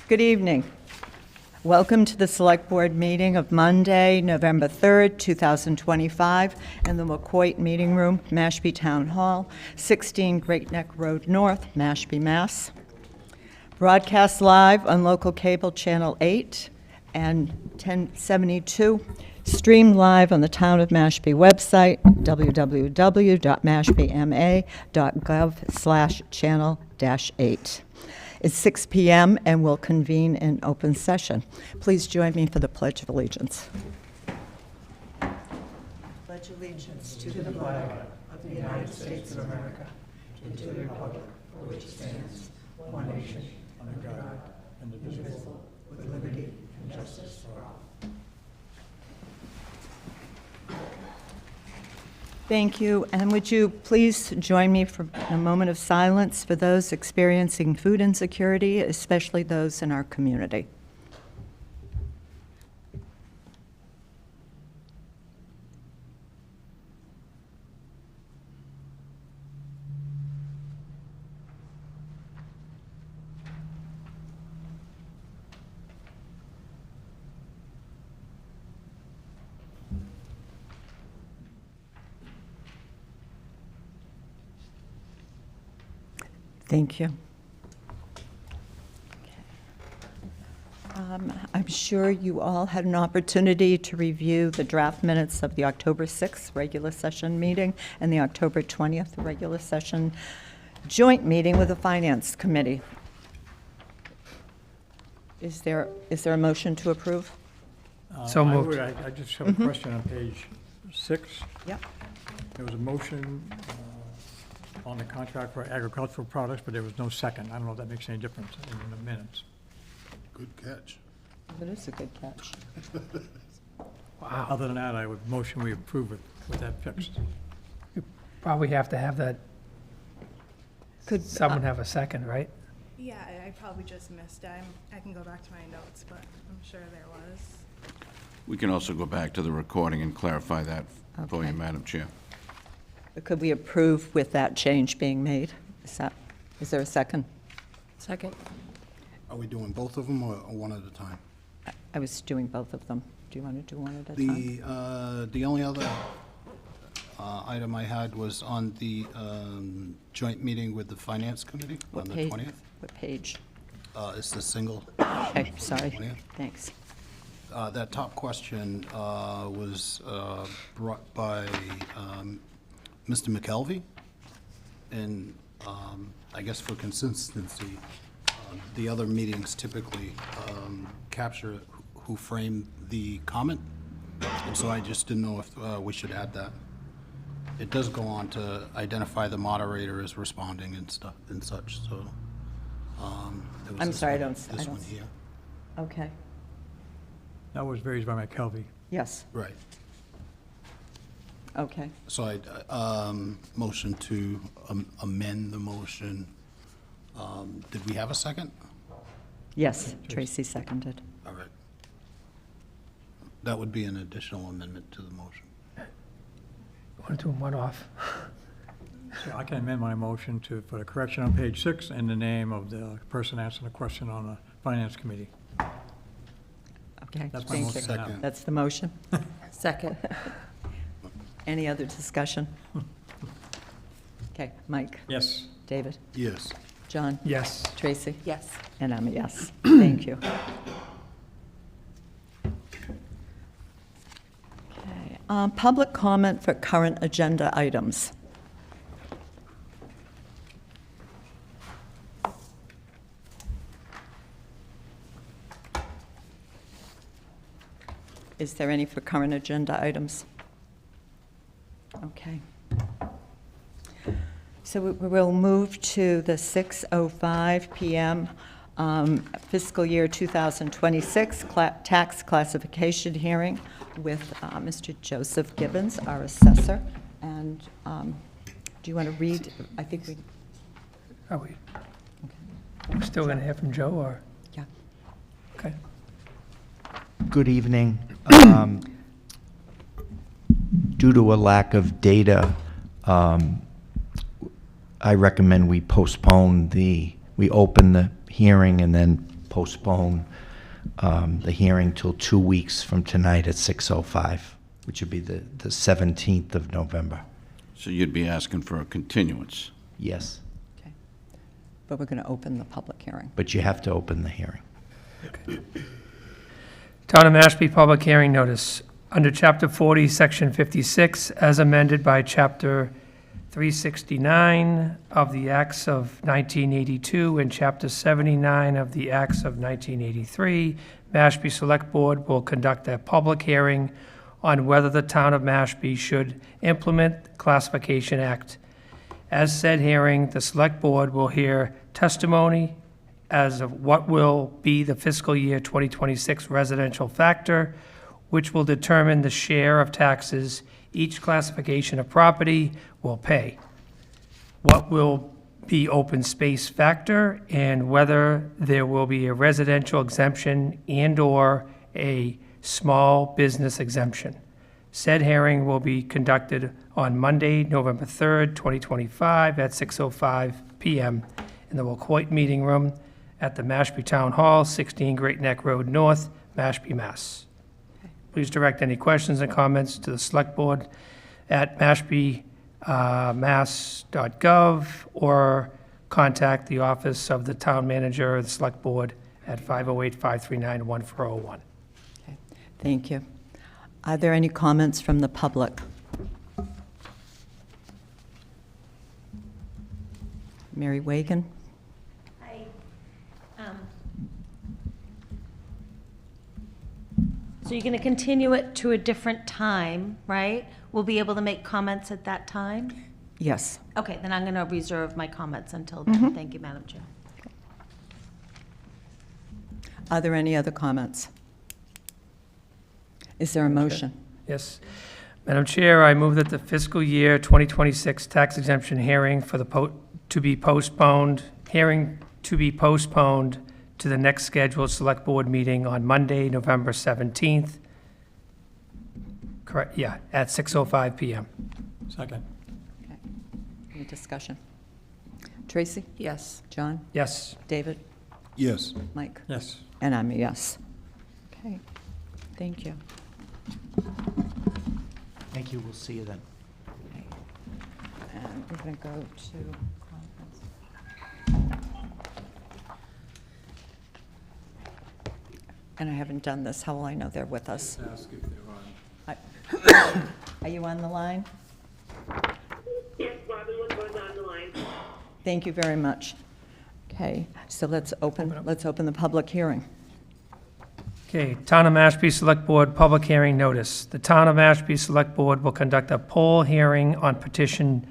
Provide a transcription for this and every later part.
Good evening. Welcome to the Select Board meeting of Monday, November 3rd, 2025, in the McCoy Meeting Room, Mashpee Town Hall, 16 Great Neck Road North, Mashpee, Mass. Broadcast live on local cable channel 8 and 1072. Stream live on the Town of Mashpee website, www.mashpeema.gov/channel-8. It's 6 p.m. and we'll convene in open session. Please join me for the Pledge of Allegiance. Pledge allegiance to the flag of the United States of America and to the republic for which it stands, one nation, under God, indivisible, with liberty and justice for all. Thank you, and would you please join me for a moment of silence for those experiencing food insecurity, especially those in our community. Thank you. I'm sure you all had an opportunity to review the draft minutes of the October 6th regular session meeting and the October 20th regular session joint meeting with the Finance Committee. Is there a motion to approve? So moved. I just have a question on page 6. Yep. There was a motion on the contract for agricultural products, but there was no second. I don't know if that makes any difference in the minutes. Good catch. That is a good catch. Wow. Other than that, I would motion we approve it with that fixed. Probably have to have that, Could someone have a second, right? Yeah, I probably just missed it. I can go back to my notes, but I'm sure there was. We can also go back to the recording and clarify that for Okay. you, Madam Chair. Could we approve with that change being made? Is there a second? Second. Are we doing both of them or one at a time? I was doing both of them. Do you want to do one at a time? The only other item I had was on the joint meeting with the Finance Committee on the 20th. What page? It's the single. Okay, sorry. 20th. Thanks. That top question was brought by Mr. McKelvey, and I guess for consistency, the other meetings typically capture who framed the comment, and so I just didn't know if we should add that. It does go on to identify the moderator as responding and stuff and such, so. There was I'm this sorry, I one- don't. This one here. Okay, That was raised by McKelvey. yes, Right. okay. So I motion to amend the motion. Did we have a second? Yes, Tracy seconded. All right. That would be an additional amendment to the motion. Want to do them one off? So I can amend my motion for the correction on page 6 and the name of the person answering the question on the Finance Committee. Okay, That's my thank motion you. now. Second. That's the motion. Second. Any other discussion? Okay, Mike, Yes. David, Yes. John, Yes. Tracy? Yes. And I'm a yes. Thank you. Okay, public comment for current agenda items. Is there any for current agenda items? Okay. So we'll move to the 6:05 PM fiscal year 2026 tax classification hearing with Mr. Joseph Gibbons, our assessor. And do you want to read? I think we. Are we still going to hear from Joe, or? Yeah. Okay. Good evening. Due to a lack of data, I recommend we postpone we open the hearing and then postpone the hearing till 2 weeks from tonight at 6:05, which would be the 17th of November. So you'd be asking for a continuance. Yes, Okay. But we're going to open the public hearing. but you have to open the hearing. Town of Mashpee Public Hearing Notice. Under Chapter 40, Section 56, as amended by Chapter 369 of the Acts of 1982 and Chapter 79 of the Acts of 1983, Mashpee Select Board will conduct a public hearing on whether the town of Mashpee should implement the Classification Act. As said hearing, the Select Board will hear testimony as of what will be the fiscal year 2026 residential factor, which will determine the share of taxes each classification of property will pay, what will be open space factor, and whether there will be a residential exemption and/or a small business exemption. Said hearing will be conducted on Monday, November 3rd, 2025, at 6:05 PM in the Wacoit Meeting Room at the Mashpee Town Hall, 16 Great Neck Road North, Mashpee, Mass. Please direct any questions and comments to the Select Board at mashpeemass.gov or contact the Office of the Town Manager or the Select Board at 508-539-1401. Okay. Thank you. Are there any comments from the public? Mary Wagon? So you're going to continue it to a different time, right? We'll be able to make comments at that time? Yes. Okay, then I'm going to reserve my comments until then. Thank you, Madam Chair. Are there any other comments? Is there a motion? Yes. Madam Chair, I move that the fiscal year 2026 tax exemption hearing for the to be postponed to the next scheduled Select Board meeting on Monday, November 17th. Correct, yeah, at 6:05 PM. Second. Okay. Any discussion? Tracy? Yes. John? Yes. David? Yes. Mike? Yes. And I'm a yes. Okay. Thank you. Thank you, we'll see you then. And we're going to go to conference. And I haven't done this. How will I know they're with us? Ask if they're on. Are you on the line? Yes, Robin was on the line. Thank you very much. Okay, so let's open the public hearing. Okay, Town of Mashpee Select Board Public Hearing Notice. The Town of Mashpee Select Board will conduct a poll hearing on petition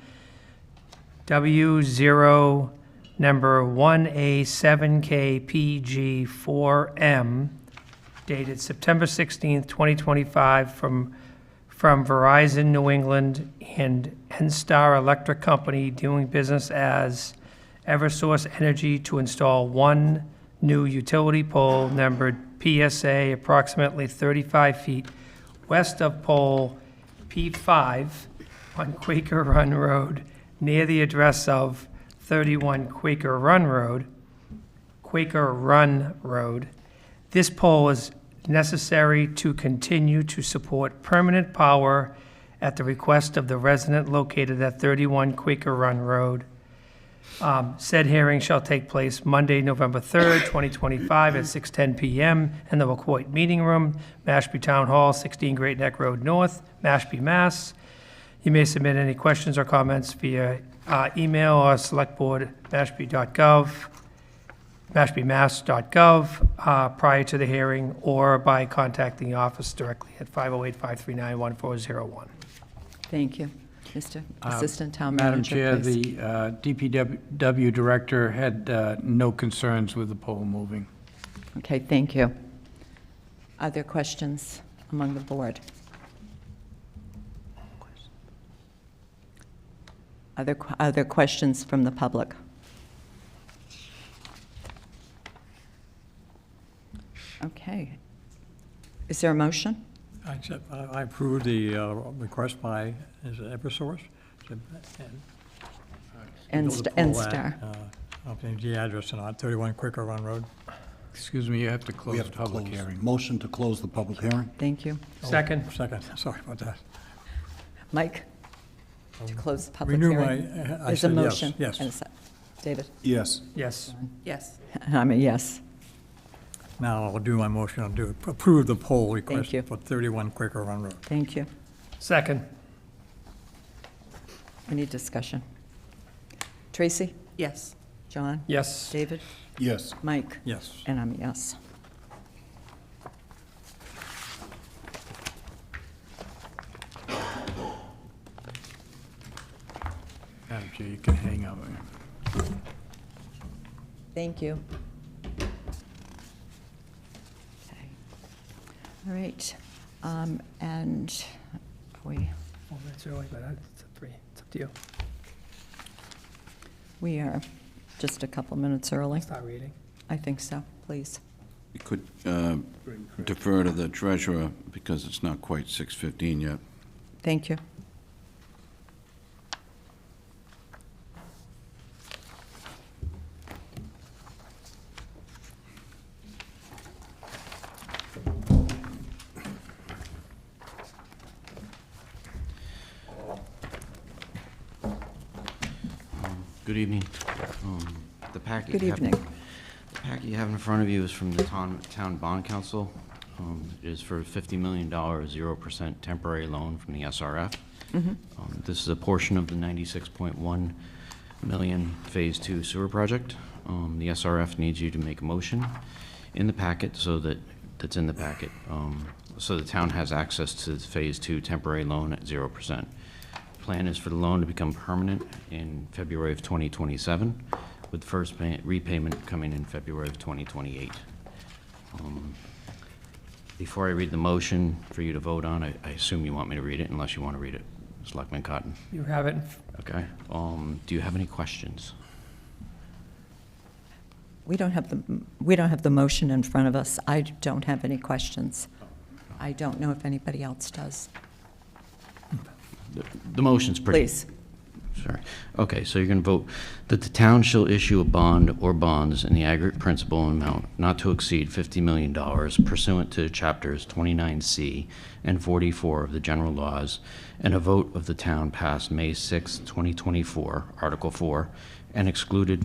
W0 number 1A7KPG4M dated September 16th, 2025 from Verizon New England and Enstar Electric Company doing business as Eversource Energy to install one new utility pole numbered PSA approximately 35 feet west of pole P5 on Quaker Run Road near the address of 31 Quaker Run Road. This pole is necessary to continue to support permanent power at the request of the resident located at 31 Quaker Run Road. Said hearing shall take place Monday, November 3rd, 2025 at 6:10 PM in the Wacoit Meeting Room, Mashpee Town Hall, 16 Great Neck Road North, Mashpee, Mass. You may submit any questions or comments via email or selectboard@mashpee.gov, prior to the hearing, or by contacting the office directly at 508-539-1401. Thank you. Mr. Assistant Town Madam Manager, Chair, please. the DPW Director had no concerns with the pole moving. Okay, thank you. Are there questions among the board? Are there questions from the public? Okay. Is there a motion? I approve the request by, is it Eversource? And Build a pole at, Star. I'll change the address or not, 31 Quaker Run Road. Excuse me, you have to We close have the to public close. hearing. Motion to close the public hearing? Thank you. Second. Second, sorry about that. Mike, to close the public Renew hearing. I There's a said yes, motion. yes. and a sec. David? Yes. Yes. Yes. And I'm a yes. Now I'll do my motion, I'll do, approve the poll request you. for 31 Quaker Run Road. Thank you. Second. Any discussion? Tracy? Yes. John? Yes. David? Yes. Mike? Yes. And I'm a yes. Madam Chair, you can hang up. Thank you. Okay. All right. And we 4 minutes early, but it's up to it's up to you. we are just a couple minutes early. Start reading. I think so, please. You could defer to the treasurer because it's not quite 6:15 yet. Thank you. Good evening. The packet Good you have- evening. The packet you have in front of you is from the Town Bond Council. It is for $50 million, 0% temporary loan from the SRF. This is a portion of the $96.1 million Phase 2 sewer project. The SRF needs you to make a motion in the packet that's in the packet, so the town has access to the Phase 2 temporary loan at 0%. Plan is for the loan to become permanent in February of 2027, with the first repayment coming in February of 2028. Before I read the motion for you to vote on, I assume you want me to read it, unless you want to read it. Selectman Cotton. You have it. Okay. Do you have any questions? We don't have the motion in front of us. I don't have any questions. I don't know if anybody else does. The motion's pretty... Please. Sorry. Okay, so you're going to vote that the town shall issue a bond or bonds in the aggregate principal amount not to exceed $50 million pursuant to Chapters 29C and 44 of the general laws, and a vote of the town passed May 6, 2024, Article 4, and excluded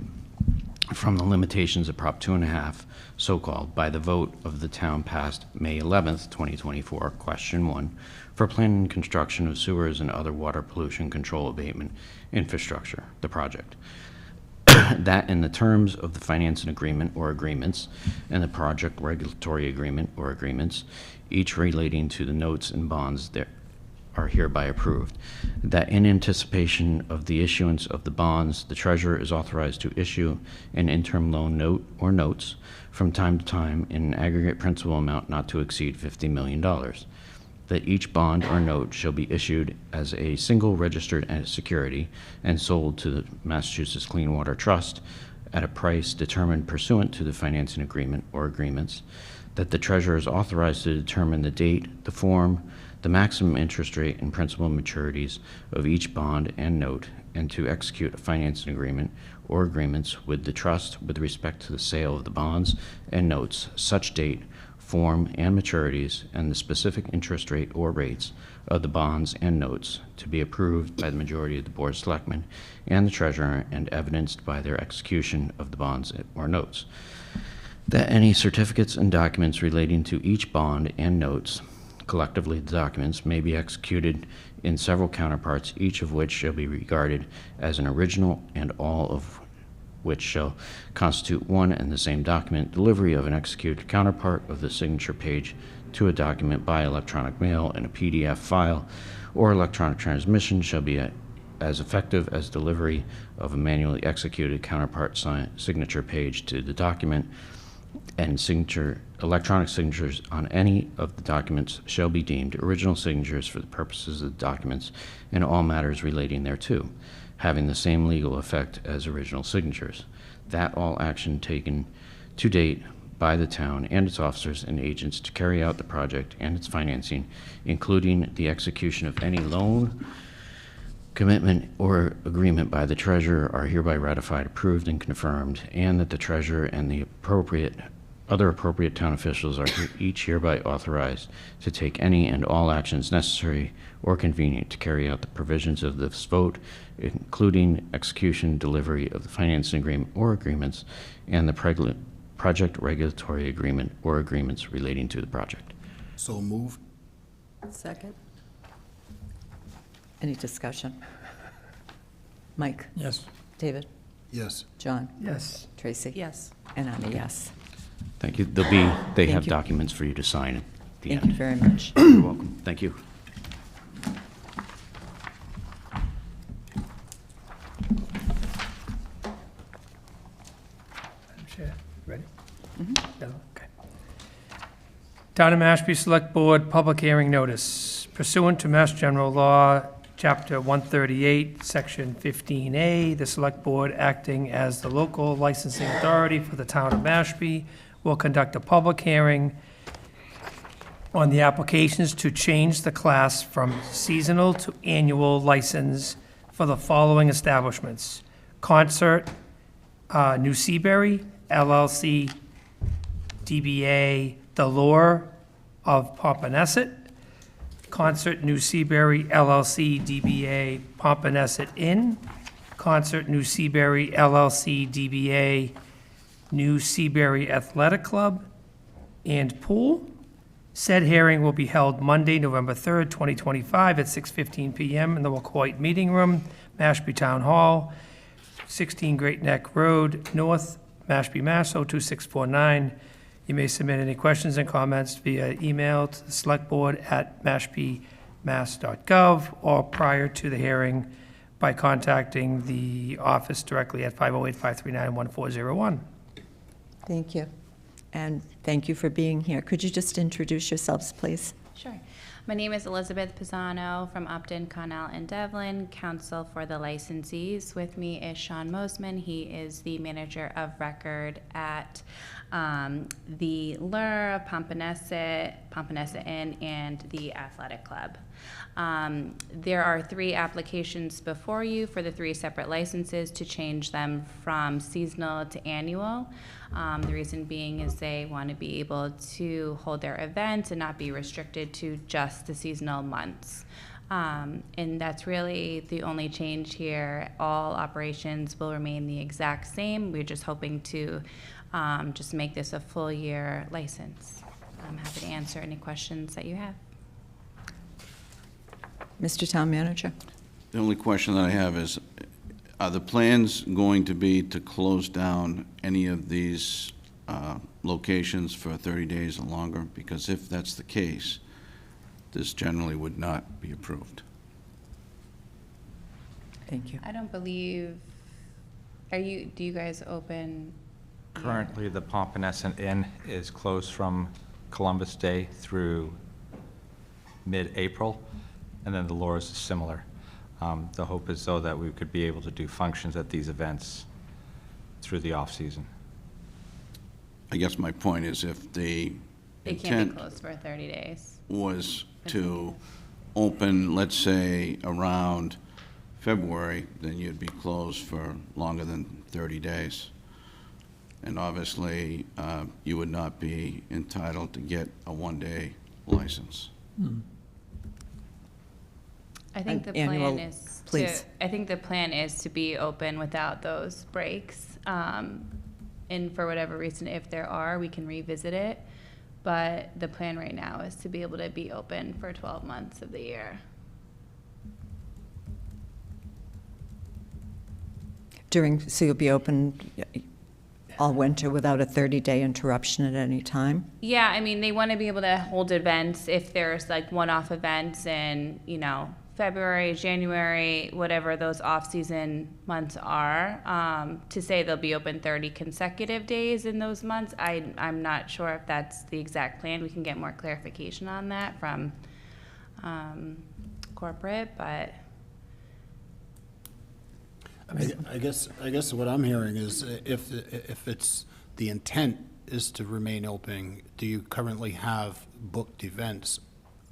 from the limitations of Prop 2.5, so-called, by the vote of the town passed May 11th, 2024, Question 1, for planning and construction of sewers and other water pollution control abatement infrastructure, the project. That in the terms of the financing agreement or agreements and the project regulatory agreement or agreements, each relating to the notes and bonds that are hereby approved. That in anticipation of the issuance of the bonds, the treasurer is authorized to issue an interim loan note or notes from time to time in an aggregate principal amount not to exceed $50 million. That each bond or note shall be issued as a single registered security and sold to the Massachusetts Clean Water Trust at a price determined pursuant to the financing agreement or agreements. That the treasurer is authorized to determine the date, the form, the maximum interest rate and principal maturities of each bond and note, and to execute a financing agreement or agreements with the trust with respect to the sale of the bonds and notes, such date, form, and maturities, and the specific interest rate or rates of the bonds and notes to be approved by the majority of the Board of Selectmen and the treasurer and evidenced by their execution of the bonds or notes. That any certificates and documents relating to each bond and notes, collectively the documents, may be executed in several counterparts, each of which shall be regarded as an original and all of which shall constitute one and the same document. Delivery of an executed counterpart of the signature page to a document by electronic mail in a PDF file or electronic transmission shall be as effective as delivery of a manually executed counterpart signature page to the document, and electronic signatures on any of the documents shall be deemed original signatures for the purposes of the documents in all matters relating thereto, having the same legal effect as original signatures. That all action taken to date by the town and its officers and agents to carry out the project and its financing, including the execution of any loan, commitment, or agreement by the treasurer, are hereby ratified, approved, and confirmed, and that the treasurer and the appropriate other appropriate town officials are each hereby authorized to take any and all actions necessary or convenient to carry out the provisions of this vote, including execution, delivery of the financing agreement or agreements, and the project regulatory agreement or agreements relating to the project. So moved. Second. Any discussion? Mike? Yes. David? Yes. John? Yes. Tracy? Yes. And I'm a yes. Thank you. They Thank have you. documents for you to sign at the Thank end. you very much. You're welcome. Thank you. Madam Chair, ready? Yeah, okay. Town of Mashpee Select Board Public Hearing Notice. Pursuant to Mass General Law, Chapter 138, Section 15A, the Select Board, acting as the local licensing authority for the town of Mashpee, will conduct a public hearing on the applications to change the class from seasonal to annual license for the following establishments: Concert, New Seabury, LLC, DBA The Lure of Pompanesset, Concert New Seabury, LLC, DBA Pompanesset Inn, Concert New Seabury, LLC, DBA New Seabury Athletic Club, and Pool. Said hearing will be held Monday, November 3rd, 2025, at 6:15 PM in the Wacoit Meeting Room, Mashpee Town Hall, 16 Great Neck Road, North, Mashpee, Mass. 02649. You may submit any questions and comments via email to the selectboard@mashpeemass.gov or prior to the hearing by contacting the office directly at 508-539-1401. Thank you. And thank you for being here. Could you just introduce yourselves, please? Sure. My name is Elizabeth Pisano from Upton, Connell, and Devlin, counsel for the licensees. With me is Sean Mosman. He is the manager of record at the Lure of Pompanesset Inn, and the Athletic Club. There are 3 applications before you for the 3 separate licenses to change them from seasonal to annual. The reason being is they want to be able to hold their events and not be restricted to just the seasonal months. And that's really the only change here. All operations will remain the exact same. We're just hoping to just make this a full year license. I'm happy to answer any questions that you have. Mr. Town Manager? The only question that I have is, are the plans going to be to close down any of these locations for 30 days or longer? Because if that's the case, this generally would not be approved. Thank you. I don't believe, do you guys open? Currently, the Pompanesset Inn is closed from Columbus Day through mid-April, and then the Lures is similar. The hope is, though, that we could be able to do functions at these events through the off-season. I guess my point is, if the They can't intent be closed for 30 days. was to open, let's say, around February, then you'd be closed for longer than 30 days. And obviously, you would not be entitled to get a one-day license. I think the Annual, plan is please. I think the plan is to be open without those breaks. And for whatever reason, if there are, we can revisit it. But the plan right now is to be able to be open for 12 months of the year. So you'll be open all winter without a 30-day interruption at any time? Yeah, I mean, they want to be able to hold events if there's like one-off events in, February, January, whatever those off-season months are. To say they'll be open 30 consecutive days in those months, I'm not sure if that's the exact plan. We can get more clarification on that from corporate, but. I guess what I'm hearing is if it's the intent is to remain open, do you currently have booked events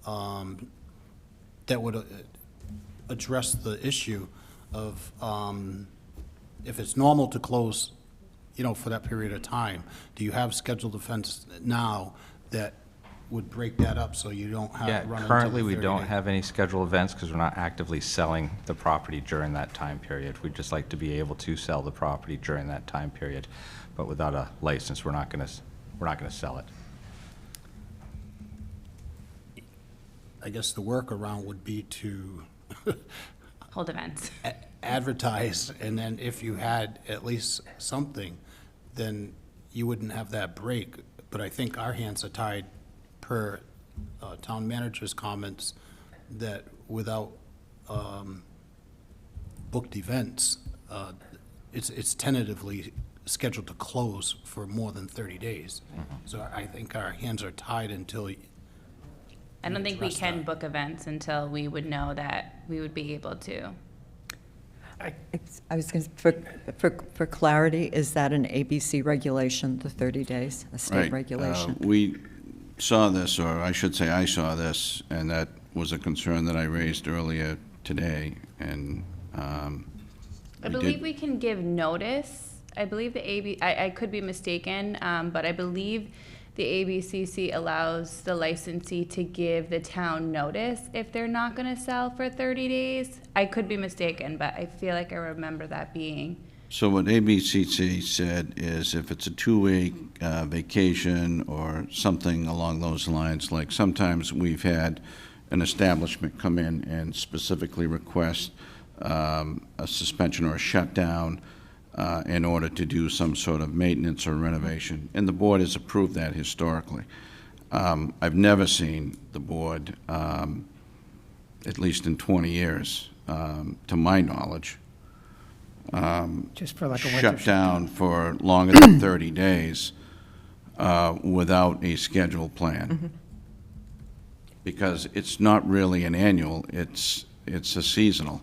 that would address the issue of if it's normal to close for that period of time, do you have scheduled events now that would break that up so you don't have Yeah, to run into currently, the we 30 don't day? have any scheduled events because we're not actively selling the property during that time period. We'd just like to be able to sell the property during that time period, but without a license, we're not gonna sell it. I guess the workaround would be to Hold events. advertise, and then if you had at least something, then you wouldn't have that break. But I think our hands are tied per town manager's comments that without booked events, it's tentatively scheduled to close for more than 30 days. So I think our hands are tied until I don't think we address can that. book events until we would know that we would be able to. I was going to, for clarity, is that an ABC regulation, the 30 days, a state Right. regulation? We saw this, or I should say I saw this, and that was a concern that I raised earlier today, and I we believe did- we can give notice. I believe I could be mistaken, but I believe the ABCC allows the licensee to give the town notice if they're not going to sell for 30 days. I could be mistaken, but I feel like I remember that being. So what ABCC said is if it's a 2-week vacation or something along those lines, like sometimes we've had an establishment come in and specifically request a suspension or a shutdown in order to do some sort of maintenance or renovation, and the board has approved that historically. I've never seen the board, at least in 20 years, to my knowledge, Just for like a winter shut down for longer than 30 days without a scheduled plan. Because it's not really an annual, it's a seasonal.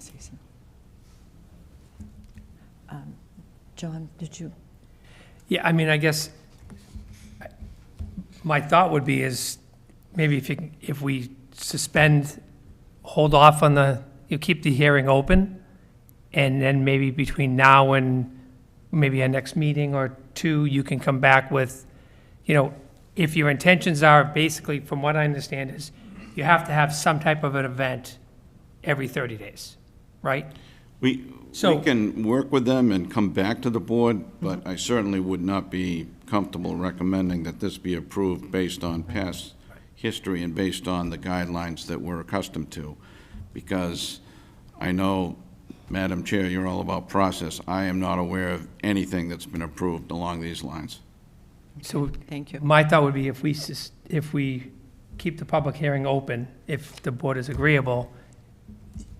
John, did you? Yeah, I mean, I guess my thought would be is maybe if we suspend, hold off on you keep the hearing open, and then maybe between now and maybe our next meeting or two, you can come back with, if your intentions are, basically, from what I understand, is you have to have some type of an event every 30 days, right? We can work with them and come back to the board, but I certainly would not be comfortable recommending that this be approved based on past history and based on the guidelines that we're accustomed to. Because I know, Madam Chair, you're all about process. I am not aware of anything that's been approved along these lines. So Thank you. my thought would be if we keep the public hearing open, if the board is agreeable,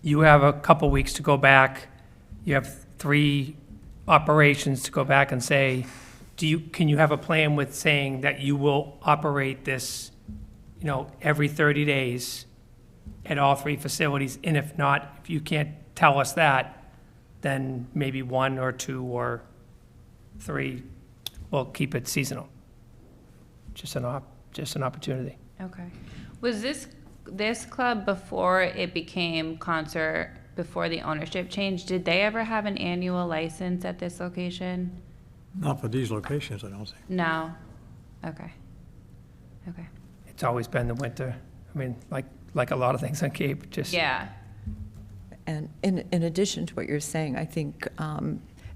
you have a couple weeks to go back. You have 3 operations to go back and say, can you have a plan with saying that you will operate this, every 30 days at all 3 facilities? And if not, if you can't tell us that, then maybe 1 or 2 or 3, we'll keep it seasonal. Just an opportunity. Okay. Was this club before it became Concert, before the ownership change, did they ever have an annual license at this location? Not for these locations, I don't think. No. Okay. Okay. It's always been the winter. I mean, like a lot of things on Cape, just. Yeah. And in addition to what you're saying, I think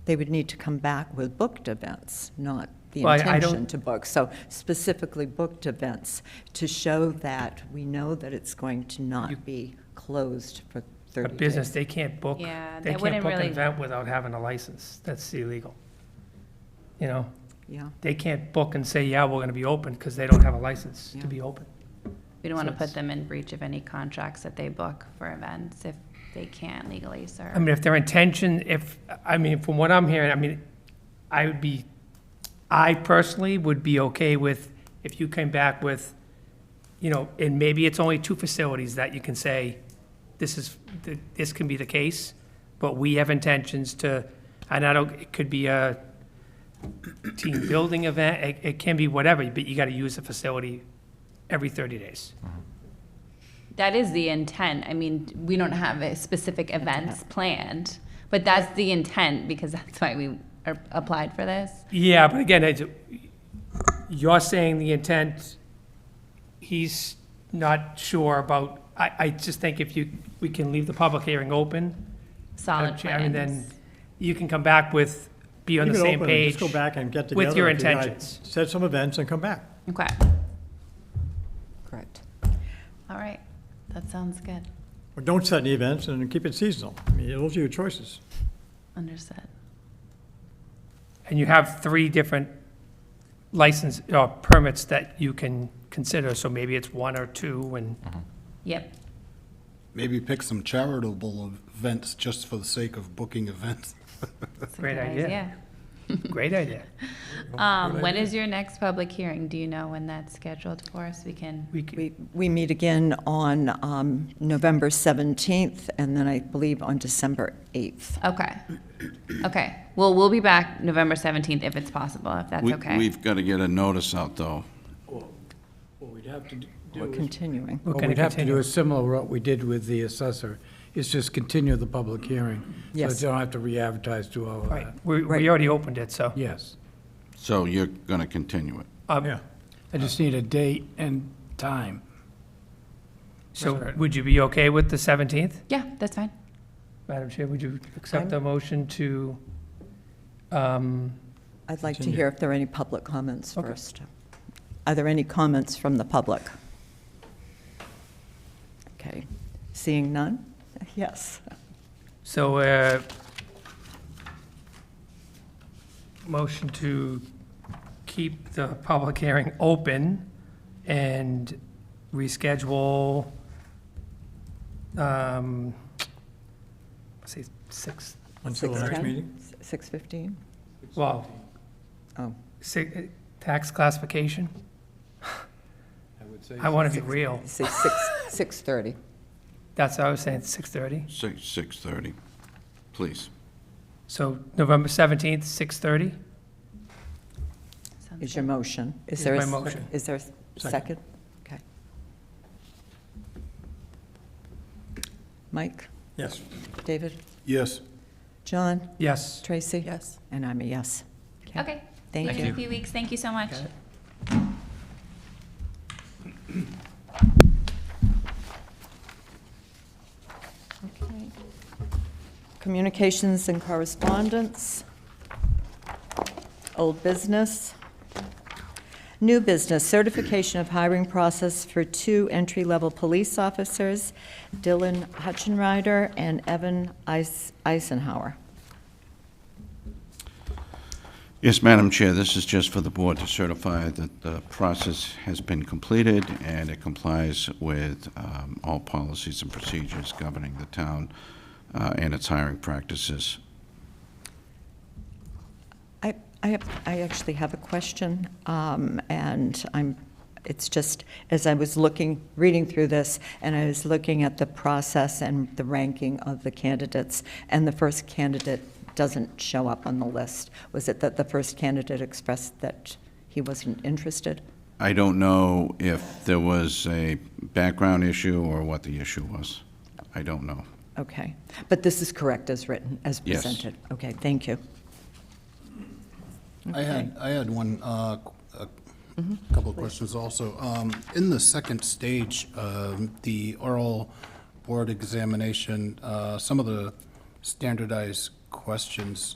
they would need to come back with booked events, not the Well, I intention don't- to book. So specifically booked events to show that we know that it's going to not be closed for 30 A days. business, they can't book, Yeah, they they can't wouldn't book an really- event without having a license. That's illegal. Yeah. They can't book and say, yeah, we're gonna be open, because they don't have a license Yeah. to be open. We don't want to So put it's- them in breach of any contracts that they book for events if they can't legally serve. I mean, if their intention, from what I'm hearing, I personally would be okay with, if you came back with, and maybe it's only 2 facilities that you can say, this can be the case, but we have intentions to, and it could be a team building event, it can be whatever, but you gotta use the facility every 30 days. That is the intent. I mean, we don't have a specific events planned, but that's the intent because that's why we applied for this. Yeah, but again, you're saying the intent, he's not sure about, I just think if we can leave the public hearing open. Solid Madam Chair, and then plans. you can come back with, be on You the can same open and page. just go back and get together. With your if you guys intentions. Set some events and come back. Okay, Correct. all right, that sounds good, Or don't set any events and keep it seasonal. I mean, those are your choices. understood. And you have 3 different license, or permits that you can consider, so maybe it's 1 or 2, and Yep, Maybe pick some charitable events just for the sake of booking events. that's a Great good idea. great idea. When is your next public hearing? Do you know when that's scheduled for, so we can? We meet again on November 17th, and then I believe on December 8th. Okay, okay, well, we'll be back November 17th if it's possible, if that's okay. We've got to get a notice out, though. What we'd have to do We're continuing. We're What gonna we'd have to continue. do is similar to what we did with the assessor, is just continue the public hearing. So Yes. that you don't have to re-advertise, do all of Right, that. we Right. already opened it, so. Yes. So you're going to continue it. Yeah. I just need a date and time. So would you be okay with the 17th? Yeah, that's fine. Madam Chair, would you accept I'm- a motion to, I'd like to Continue. hear if there are any public comments Okay. first. Are there any comments from the public? Okay, seeing none? Yes. so, motion to keep the public hearing open and reschedule, say, 6, Until the next 6:10? meeting? 6:15? well, Oh, tax classification? I would say. I want to be real. say 6:30. That's what I was saying, 6:30. 6:30, please. So November 17th, 6:30? Sounds Is your good. motion. Is Is there a my motion. Is there a second? Okay. Mike? Yes. David? Yes. John? Yes. Tracy? Yes. And I'm a yes. Okay. Thank See you you. in a few weeks. Thank you so much. Okay. Communications and correspondence. Old business. New business, certification of hiring process for 2 entry-level police officers, Dylan Hutchenrider and Evan Eisenhower. Yes, Madam Chair, this is just for the board to certify that the process has been completed and it complies with all policies and procedures governing the town and its hiring practices. I actually have a question, and it's just, as I was reading through this, and I was looking at the process and the ranking of the candidates, and the first candidate doesn't show up on the list. Was it that the first candidate expressed that he wasn't interested? I don't know if there was a background issue or what the issue was. I don't know. Okay, but this is correct as written, as Yes. presented? Okay, thank you. I had one, couple of questions also. In the second stage, the oral board examination, some of the standardized questions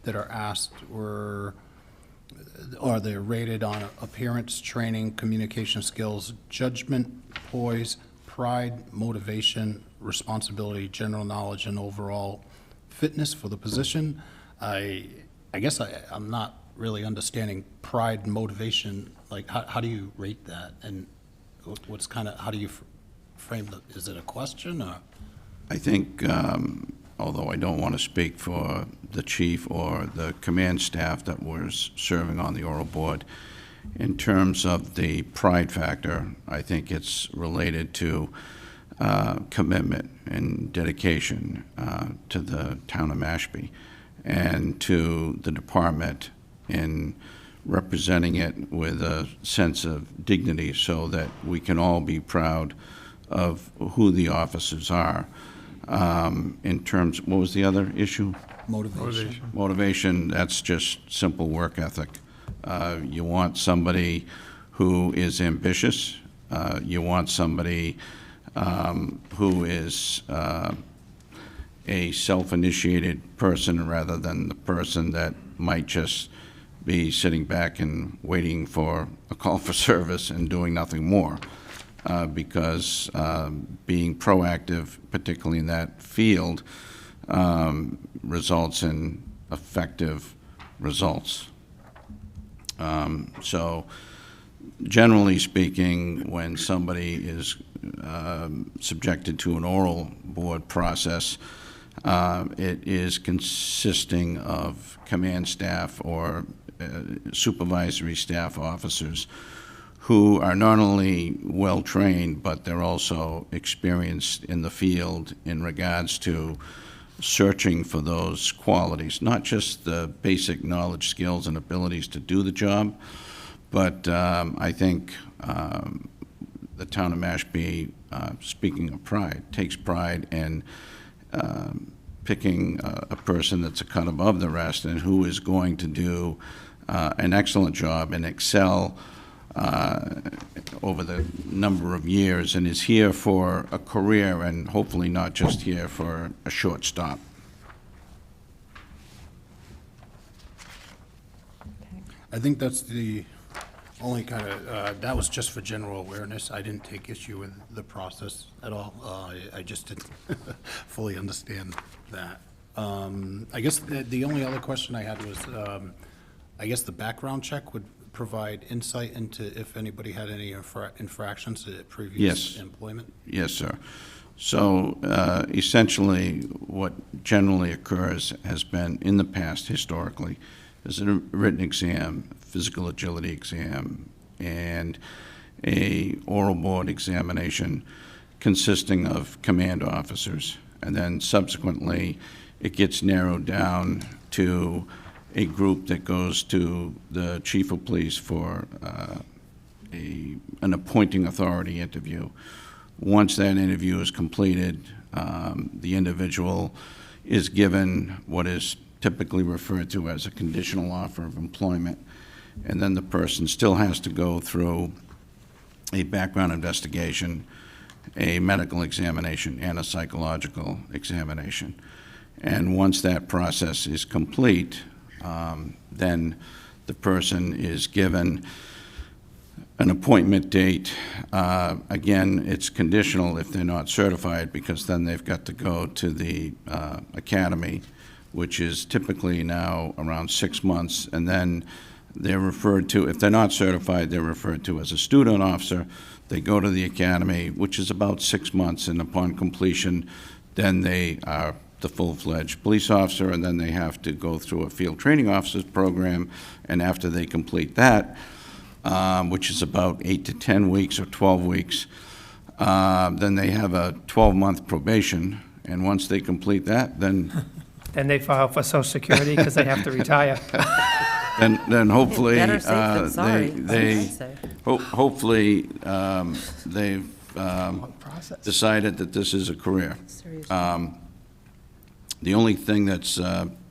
that are asked they're rated on appearance, training, communication skills, judgment, poise, pride, motivation, responsibility, general knowledge, and overall fitness for the position. I guess I'm not really understanding pride and motivation. Like, how do you rate that? And what's how do you frame is it a question or? I think, although I don't want to speak for the chief or the command staff that was serving on the oral board, in terms of the pride factor, I think it's related to commitment and dedication to the town of Mashpee and to the department in representing it with a sense of dignity so that we can all be proud of who the officers are. In terms, what was the other issue? Motivation. Motivation, that's just simple work ethic. You want somebody who is ambitious. You want somebody who is a self-initiated person rather than the person that might just be sitting back and waiting for a call for service and doing nothing more. Because being proactive, particularly in that field, results in effective results. So generally speaking, when somebody is subjected to an oral board process, it is consisting of command staff or supervisory staff officers who are not only well-trained, but they're also experienced in the field in regards to searching for those qualities, not just the basic knowledge, skills, and abilities to do the job, but I think the town of Mashpee, speaking of pride, takes pride in picking a person that's a cut above the rest and who is going to do an excellent job and excel over the number of years and is here for a career and hopefully not just here for a short stop. I think that's the only kind of, that was just for general awareness. I didn't take issue with the process at all. I just didn't fully understand that. I guess the only other question I had was, I guess the background check would provide insight into if anybody had any infractions to previous employment? Yes, sir. So essentially what generally occurs has been in the past historically is a written exam, physical agility exam, and a oral board examination consisting of command officers. And then subsequently it gets narrowed down to a group that goes to the chief of police for an appointing authority interview. Once that interview is completed, the individual is given what is typically referred to as a conditional offer of employment, and then the person still has to go through a background investigation, a medical examination, and a psychological examination. And once that process is complete, then the person is given an appointment date. Again, it's conditional if they're not certified, because then they've got to go to the academy, which is typically now around 6 months, and then they're referred to, if they're not certified, they're referred to as a student officer. They go to the academy, which is about 6 months, and upon completion, then they are the full-fledged police officer, and then they have to go through a field training officers program, and after they complete that, which is about 8 to 10 weeks or 12 weeks, then they have a 12-month probation, and once they complete that, then Then they file for Social Security because they have to retire. then hopefully Better safe than sorry, they I'd say. hopefully they've decided that this is a career. The only thing that's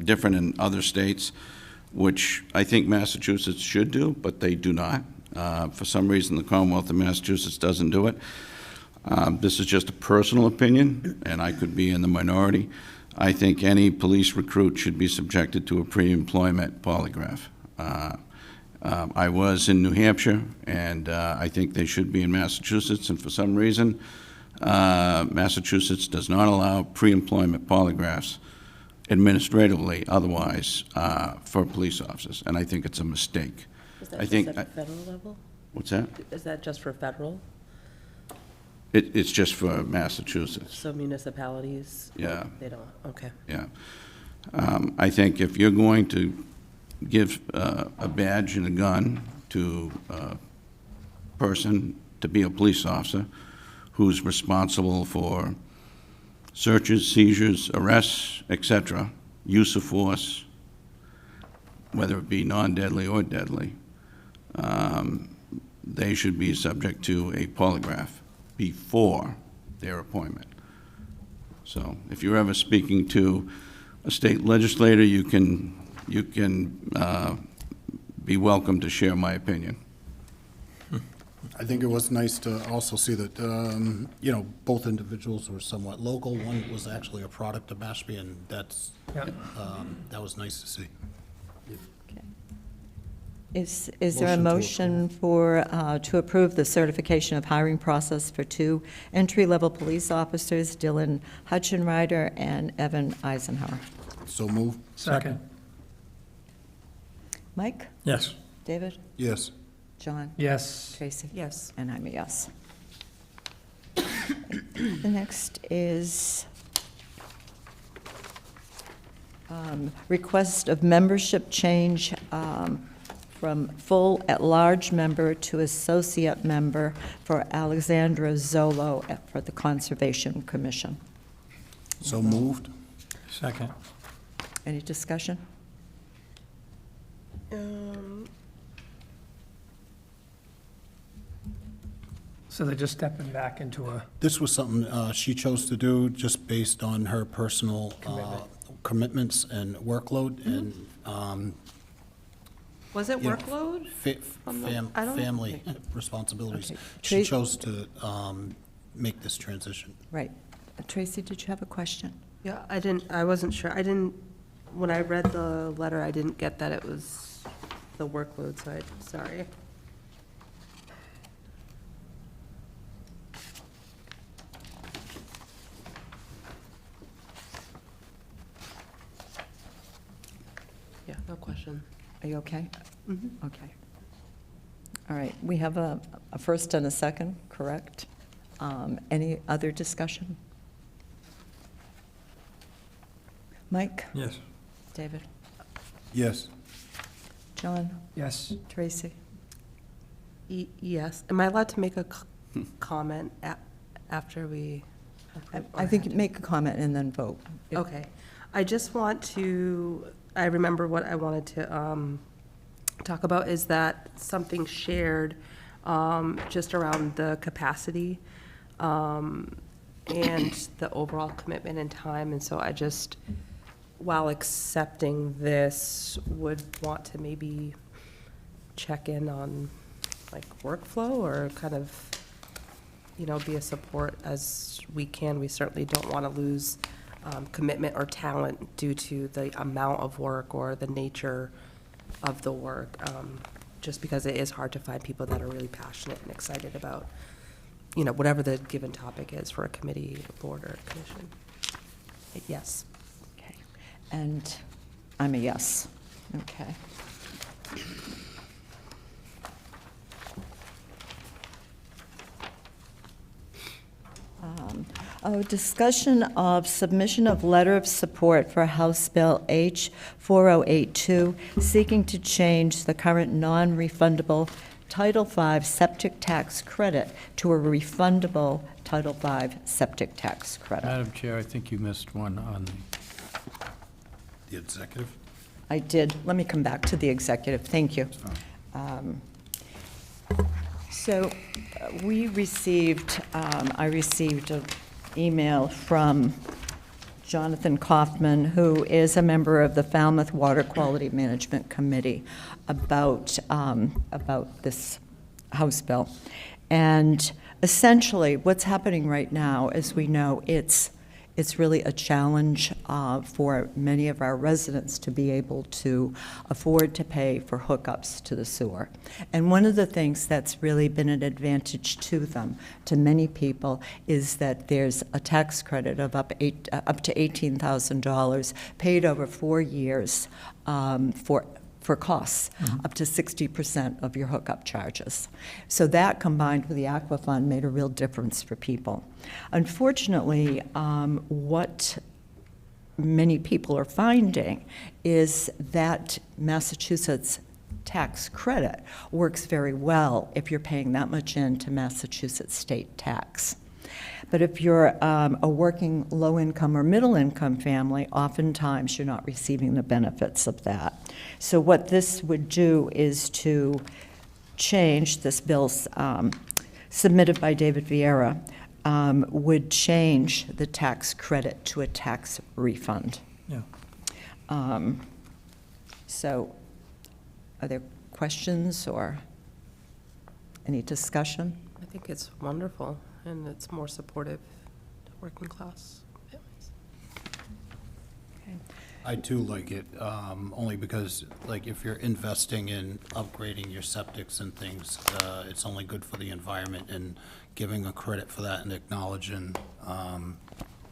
different in other states, which I think Massachusetts should do, but they do not. For some reason, the Commonwealth of Massachusetts doesn't do it. This is just a personal opinion, and I could be in the minority. I think any police recruit should be subjected to a pre-employment polygraph. I was in New Hampshire, and I think they should be in Massachusetts, and for some reason, Massachusetts does not allow pre-employment polygraphs administratively, otherwise, for police officers, and I think it's a mistake. Is that I just think at the federal level? What's that? Is that just for federal? It's just for Massachusetts. So municipalities? Yeah. They don't, okay. Yeah. I think if you're going to give a badge and a gun to a person to be a police officer who's responsible for searches, seizures, arrests, etc., use of force, whether it be non-deadly or deadly, they should be subject to a polygraph before their appointment. So if you're ever speaking to a state legislator, you can be welcome to share my opinion. I think it was nice to also see that, you know, both individuals were somewhat local. One was actually a product of Mashpee, and that's, that was nice to see. Is there a Motion to motion to approve the certification of hiring process for 2 entry-level police officers, Dylan Hutchenrider and Evan Eisenhower? So move. Second. Mike? Yes. David? Yes. John? Yes. Tracy? Yes. And I'm a yes. The next is request of membership change from full at-large member to associate member for Alexandra Zolo for the Conservation Commission. So moved. Second. Any discussion? So they're just stepping back into a, This was something she chose to do just based on her personal commitments and workload and Was it you know, workload? I don't- family responsibilities. Okay. She chose to make this transition. Right. Tracy, did you have a question? Yeah, I wasn't sure. When I read the letter, I didn't get that it was the workload side. Sorry. Yeah, no question. Are you okay? Mm-hmm. Okay. All right, we have a first and a second, correct? Any other discussion? Mike? Yes. David? Yes. John? yes. Tracy? Yes. Am I allowed to make a comment after we? I think make a comment and then vote. Okay. I just want to, I remember what I wanted to talk about is that something shared just around the capacity and the overall commitment and time. And so I just, while accepting this, would want to maybe check in on like workflow or kind of, you know, be a support as we can. We certainly don't want to lose commitment or talent due to the amount of work or the nature of the work, just because it is hard to find people that are really passionate and excited about, you know, whatever the given topic is for a committee, a board, or a commission. Yes. Okay. And I'm a yes. Okay. A discussion of submission of letter of support for House Bill H. 4082, seeking to change the current non-refundable Title V septic tax credit to a refundable Title V septic tax credit. Madam Chair, I think you missed one on The executive? I did. Let me come back to the executive. Thank you. So we received, I received an email from Jonathan Kaufman, who is a member of the Falmouth Water Quality Management Committee, about this House bill. And essentially, what's happening right now, as we know, it's really a challenge for many of our residents to be able to afford to pay for hookups to the sewer. And one of the things that's really been an advantage to them, to many people, is that there's a tax credit of up to $18,000 paid over 4 years for costs, up to 60% of your hookup charges. So that, combined with the Aqua Fund, made a real difference for people. Unfortunately, what many people are finding is that Massachusetts tax credit works very well if you're paying that much into Massachusetts state tax. But if you're a working low-income or middle-income family, oftentimes you're not receiving the benefits of that. So what this would do is to change, this bill submitted by David Vieira, would change the tax credit to a tax refund. Yeah. So are there questions or any discussion? I think it's wonderful, and it's more supportive to working class families. I too like it, only because, like, if you're investing in upgrading your septics and things, it's only good for the environment, and giving a credit for that and acknowledging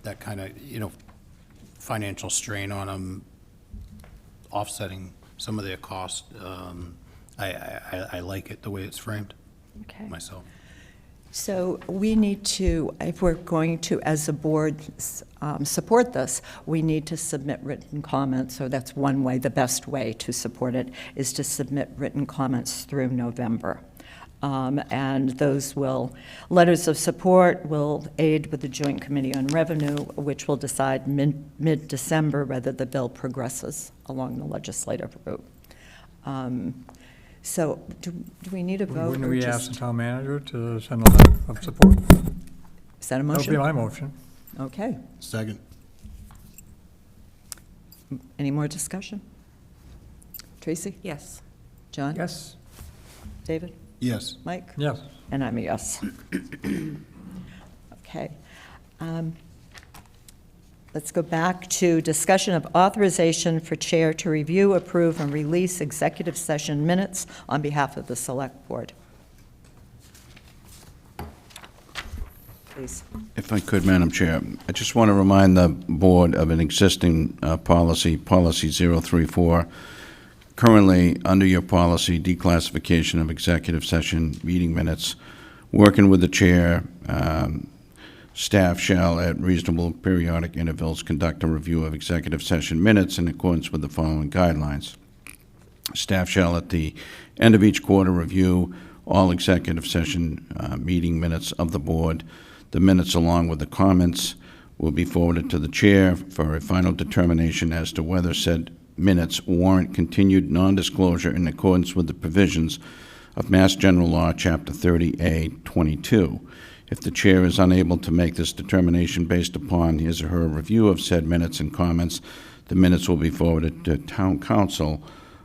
that kind of, financial strain on them, offsetting some of their cost. I like it the way it's framed Okay. myself. So we need to, if we're going to, as a board, support this, we need to submit written comments. So that's one way, the best way to support it is to submit written comments through November. And those letters of support will aid with the Joint Committee on Revenue, which will decide mid-December whether the bill progresses along the legislative route. So do we need a vote? Wouldn't or we just- ask the town manager to send a letter of support? Is that a That would motion? be my motion. Okay. Second. Any more discussion? Tracy? Yes. John? Yes? David? Yes. Mike? Yes. And I'm a yes. Okay. Let's go back to discussion of authorization for chair to review, approve, and release executive session minutes on behalf of the Select Board. Please. If I could, Madam Chair, I just want to remind the board of an existing policy, Policy 034. Currently, under your policy, declassification of executive session meeting minutes, working with the chair, staff shall, at reasonable periodic intervals, conduct a review of executive session minutes in accordance with the following guidelines. Staff shall, at the end of each quarter, review all executive session meeting minutes of the board. The minutes, along with the comments, will be forwarded to the chair for a final determination as to whether said minutes warrant continued non-disclosure in accordance with the provisions of Mass General Law, Chapter 30A, 22. If the chair is unable to make this determination based upon his or her review of said minutes and comments, the minutes will be forwarded to Town Council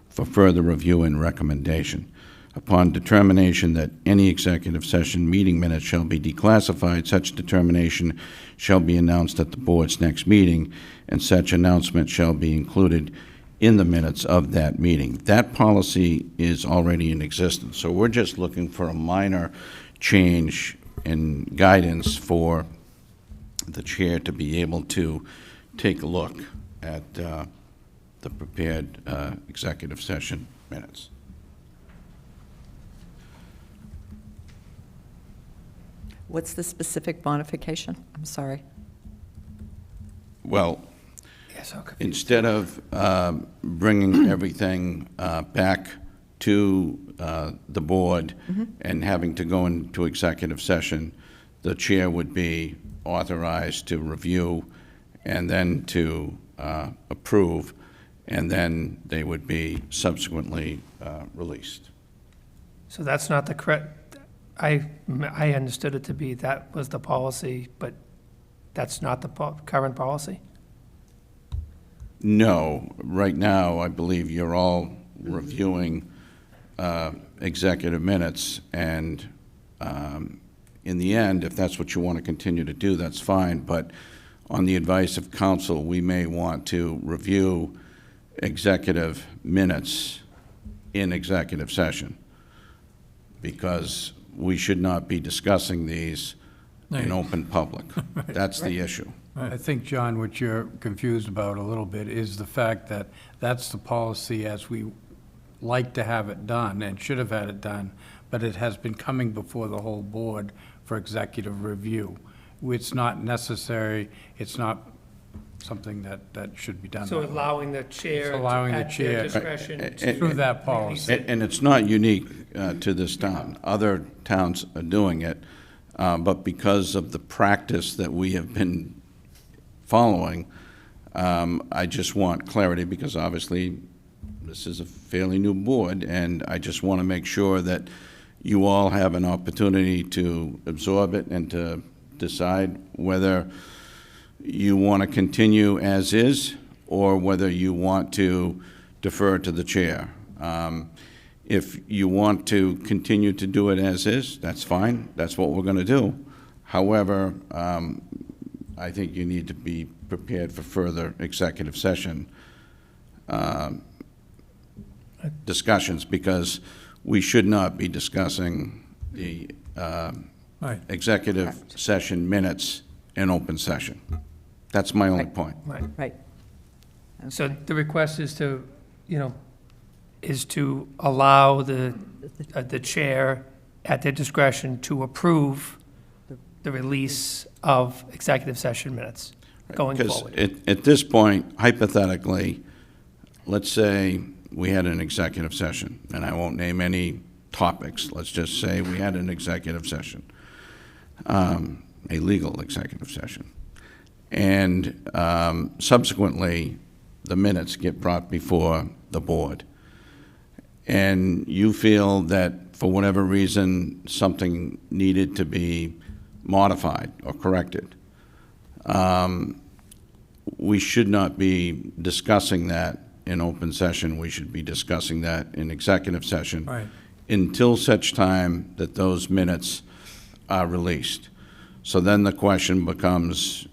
for further review and recommendation. Upon determination that any executive session meeting minutes shall be declassified, such determination shall be announced at the board's next meeting, and such announcement shall be included in the minutes of that meeting. That policy is already in existence, so we're just looking for a minor change in guidance for the chair to be able to take a look at the prepared executive session minutes. What's the specific modification? I'm sorry. Well, Yes, okay. instead of bringing everything back to the board and having to go into executive session, the chair would be authorized to review and then to approve, and then they would be subsequently released. So that's not the correct, I understood it to be that was the policy, but that's not the current policy? No, right now, I believe you're all reviewing executive minutes, and in the end, if that's what you want to continue to do, that's fine, but on the advice of counsel, we may want to review executive minutes in executive session, because we should not be discussing these in open public. That's the issue. I think, John, what you're confused about a little bit is the fact that that's the policy as we like to have it done and should have had it done, but it has been coming before the whole board for executive review. It's not necessary, it's not something that should be done So that way. allowing the chair, It's allowing the at their chair- discretion Through that policy. And it's not unique to this town. Other towns are doing it, but because of the practice that we have been following, I just want clarity, because obviously this is a fairly new board, and I just want to make sure that you all have an opportunity to absorb it and to decide whether you want to continue as is, or whether you want to defer to the chair. If you want to continue to do it as is, that's fine. That's what we're going to do. However, I think you need to be prepared for further executive session discussions, because we should not be discussing the Right. executive session minutes in open session. That's my only point. Right. So the request is to, is to allow the chair at their discretion to approve the release of executive session minutes going Because forward. at this point, hypothetically, let's say we had an executive session, and I won't name any topics. Let's just say we had an executive session, a legal executive session. And subsequently, the minutes get brought before the board. And you feel that for whatever reason, something needed to be modified or corrected. We should not be discussing that in open session. We should be discussing that in executive session. Right. Until such time that those minutes are released. So then the question becomes,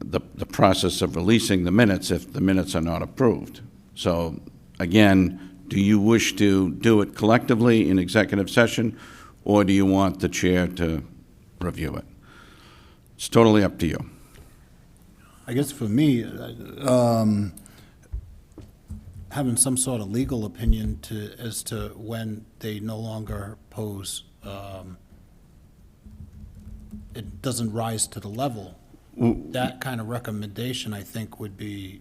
the process of releasing the minutes if the minutes are not approved. So again, do you wish to do it collectively in executive session, or do you want the chair to review it? It's totally up to you. I guess for me, having some sort of legal opinion as to when they no longer pose, it doesn't rise to the level. That kind of recommendation, I think, would be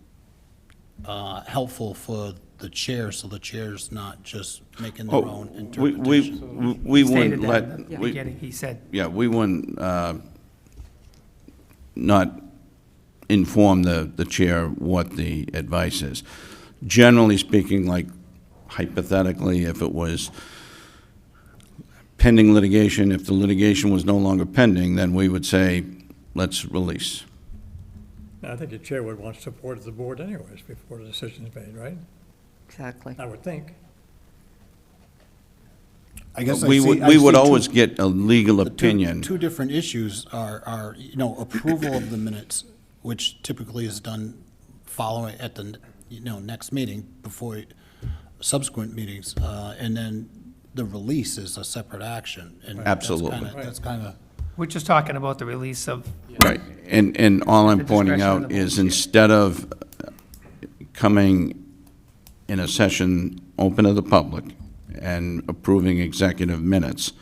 helpful for the chair, so the chair's not just making their own interpretation. We Stated wouldn't that let. at the beginning, he said. Yeah, we wouldn't not inform the chair what the advice is. Generally speaking, like hypothetically, if it was pending litigation, if the litigation was no longer pending, then we would say, let's release. I think the chair would want support of the board anyways before the decision is made, right? Exactly. I would think. I guess We would always get a legal opinion. Two different issues are, approval of the minutes, which typically is done following at the, next meeting before subsequent meetings, and then the release is a separate action. And Absolutely. That's kind of. We're just talking about the release of, Right, and all I'm The pointing discretion of out the is board. instead of coming in a session open to the public and approving executive minutes,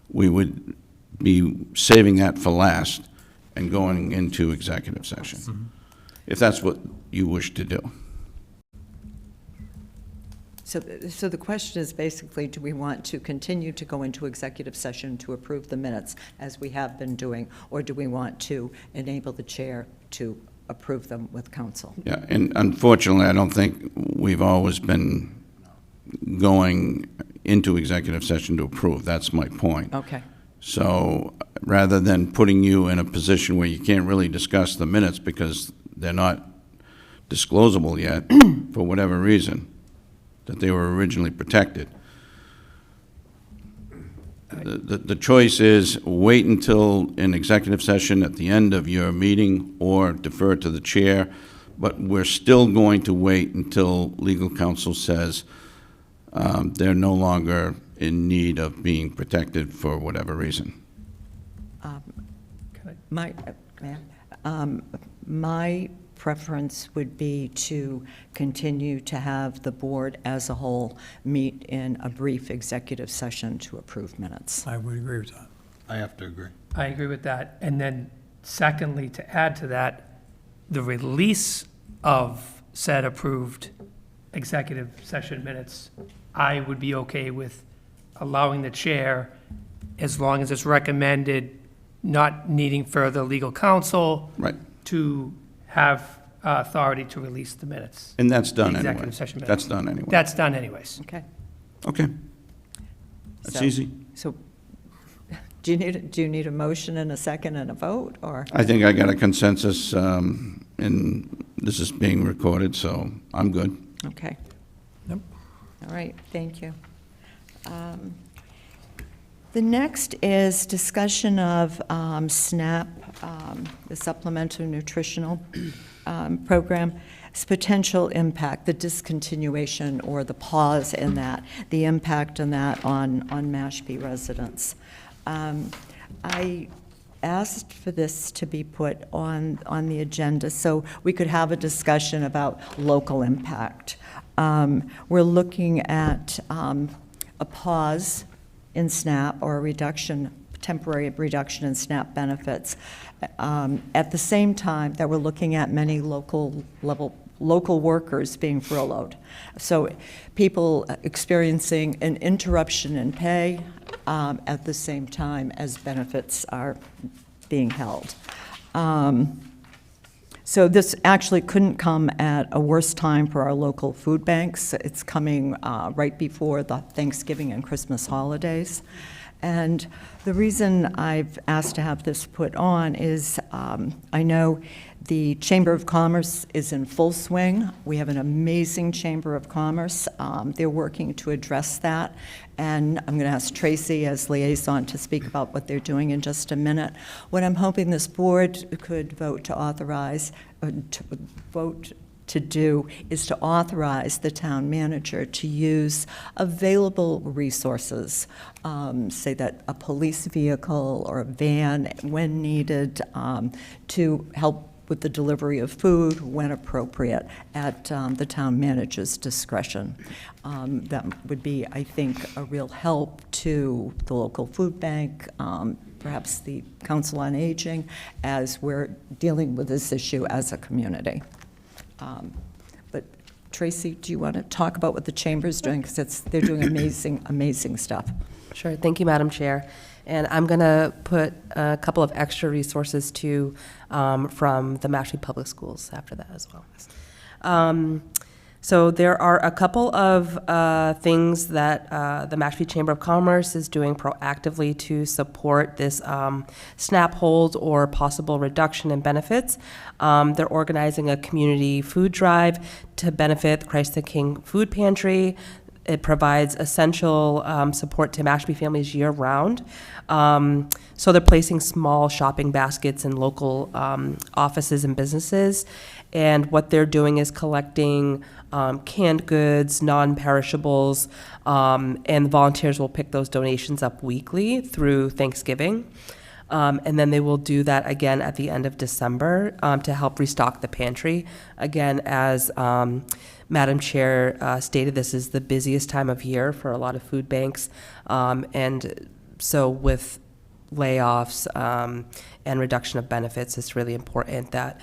we would be saving that for last and going into executive session, if that's what you wish to do. So the question is basically, do we want to continue to go into executive session to approve the minutes as we have been doing, or do we want to enable the chair to approve them with counsel? Yeah, and unfortunately, I don't think we've always been going into executive session to approve. That's my point. Okay. So rather than putting you in a position where you can't really discuss the minutes because they're not disclosable yet, for whatever reason, that they were originally protected, the choice is wait until an executive session at the end of your meeting or defer to the chair, but we're still going to wait until legal counsel says they're no longer in need of being protected for whatever reason. My preference would be to continue to have the board as a whole meet in a brief executive session to approve minutes. I would agree with that. I have to agree. I agree with that. And then secondly, to add to that, the release of said approved executive session minutes, I would be okay with allowing the chair, as long as it's recommended, not needing further legal counsel. Right. To have authority to release the minutes. And that's done The anyway. executive session minutes. That's done anyway. That's done anyways. Okay. Okay. That's So- easy. So Do you need a motion and a second and a vote, or? I think I got a consensus, and this is being recorded, so I'm good. Okay. Yep. All right, thank you. The next is discussion of SNAP, the Supplemental Nutritional Program, its potential impact, the discontinuation or the pause in that, the impact on that on Mashpee residents. I asked for this to be put on the agenda so we could have a discussion about local impact. We're looking at a pause in SNAP or a reduction, temporary reduction in SNAP benefits. At the same time that we're looking at many local workers being furloughed. So people experiencing an interruption in pay at the same time as benefits are being held. So this actually couldn't come at a worse time for our local food banks. It's coming right before the Thanksgiving and Christmas holidays. And the reason I've asked to have this put on is I know the Chamber of Commerce is in full swing. We have an amazing Chamber of Commerce. They're working to address that. And I'm going to ask Tracy as liaison to speak about what they're doing in just a minute. What I'm hoping this board could vote to authorize, to do is to authorize the town manager to use available resources, say that a police vehicle or a van when needed, to help with the delivery of food when appropriate at the town manager's discretion. That would be, I think, a real help to the local food bank, perhaps the Council on Aging, as we're dealing with this issue as a community. But Tracy, do you want to talk about what the Chamber's doing? Because they're doing amazing stuff. Sure, thank you, Madam Chair. And I'm going to put a couple of extra resources too from the Mashpee Public Schools after that as well. So there are a couple of things that the Mashpee Chamber of Commerce is doing proactively to support this SNAP hold or possible reduction in benefits. They're organizing a community food drive to benefit the Christ the King Food Pantry. It provides essential support to Mashpee families year-round. So they're placing small shopping baskets in local offices and businesses. And what they're doing is collecting canned goods, non-perishables, and volunteers will pick those donations up weekly through Thanksgiving. And then they will do that again at the end of December to help restock the pantry. Again, as Madam Chair stated, this is the busiest time of year for a lot of food banks. And so with layoffs and reduction of benefits, it's really important that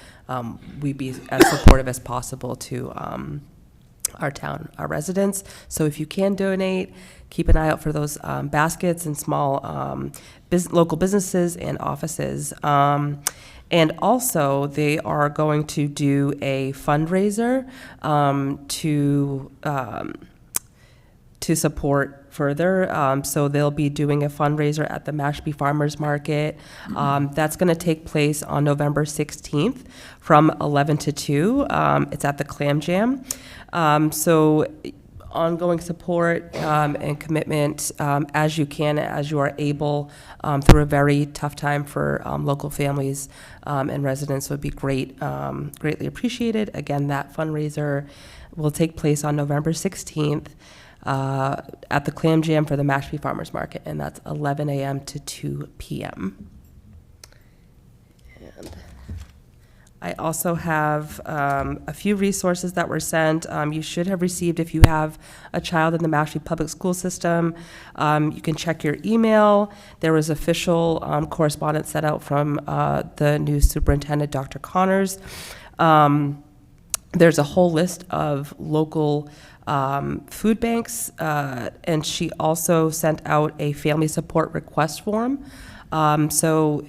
we be as supportive as possible to our town, our residents. So if you can donate, keep an eye out for those baskets and small local businesses and offices. And also, they are going to do a fundraiser to support further. So they'll be doing a fundraiser at the Mashpee Farmers Market. That's going to take place on November 16th from 11 to 2. It's at the Clam Jam. So ongoing support and commitment as you can, as you are able, through a very tough time for local families and residents would be greatly appreciated. Again, that fundraiser will take place on November 16th at the Clam Jam for the Mashpee Farmers Market, and that's 11 a.m. to 2 p.m. And I also have a few resources that were sent. You should have received, if you have a child in the Mashpee Public School System, you can check your email. There was official correspondence set out from the new superintendent, Dr. Connors. There's a whole list of local food banks, and she also sent out a family support request form. So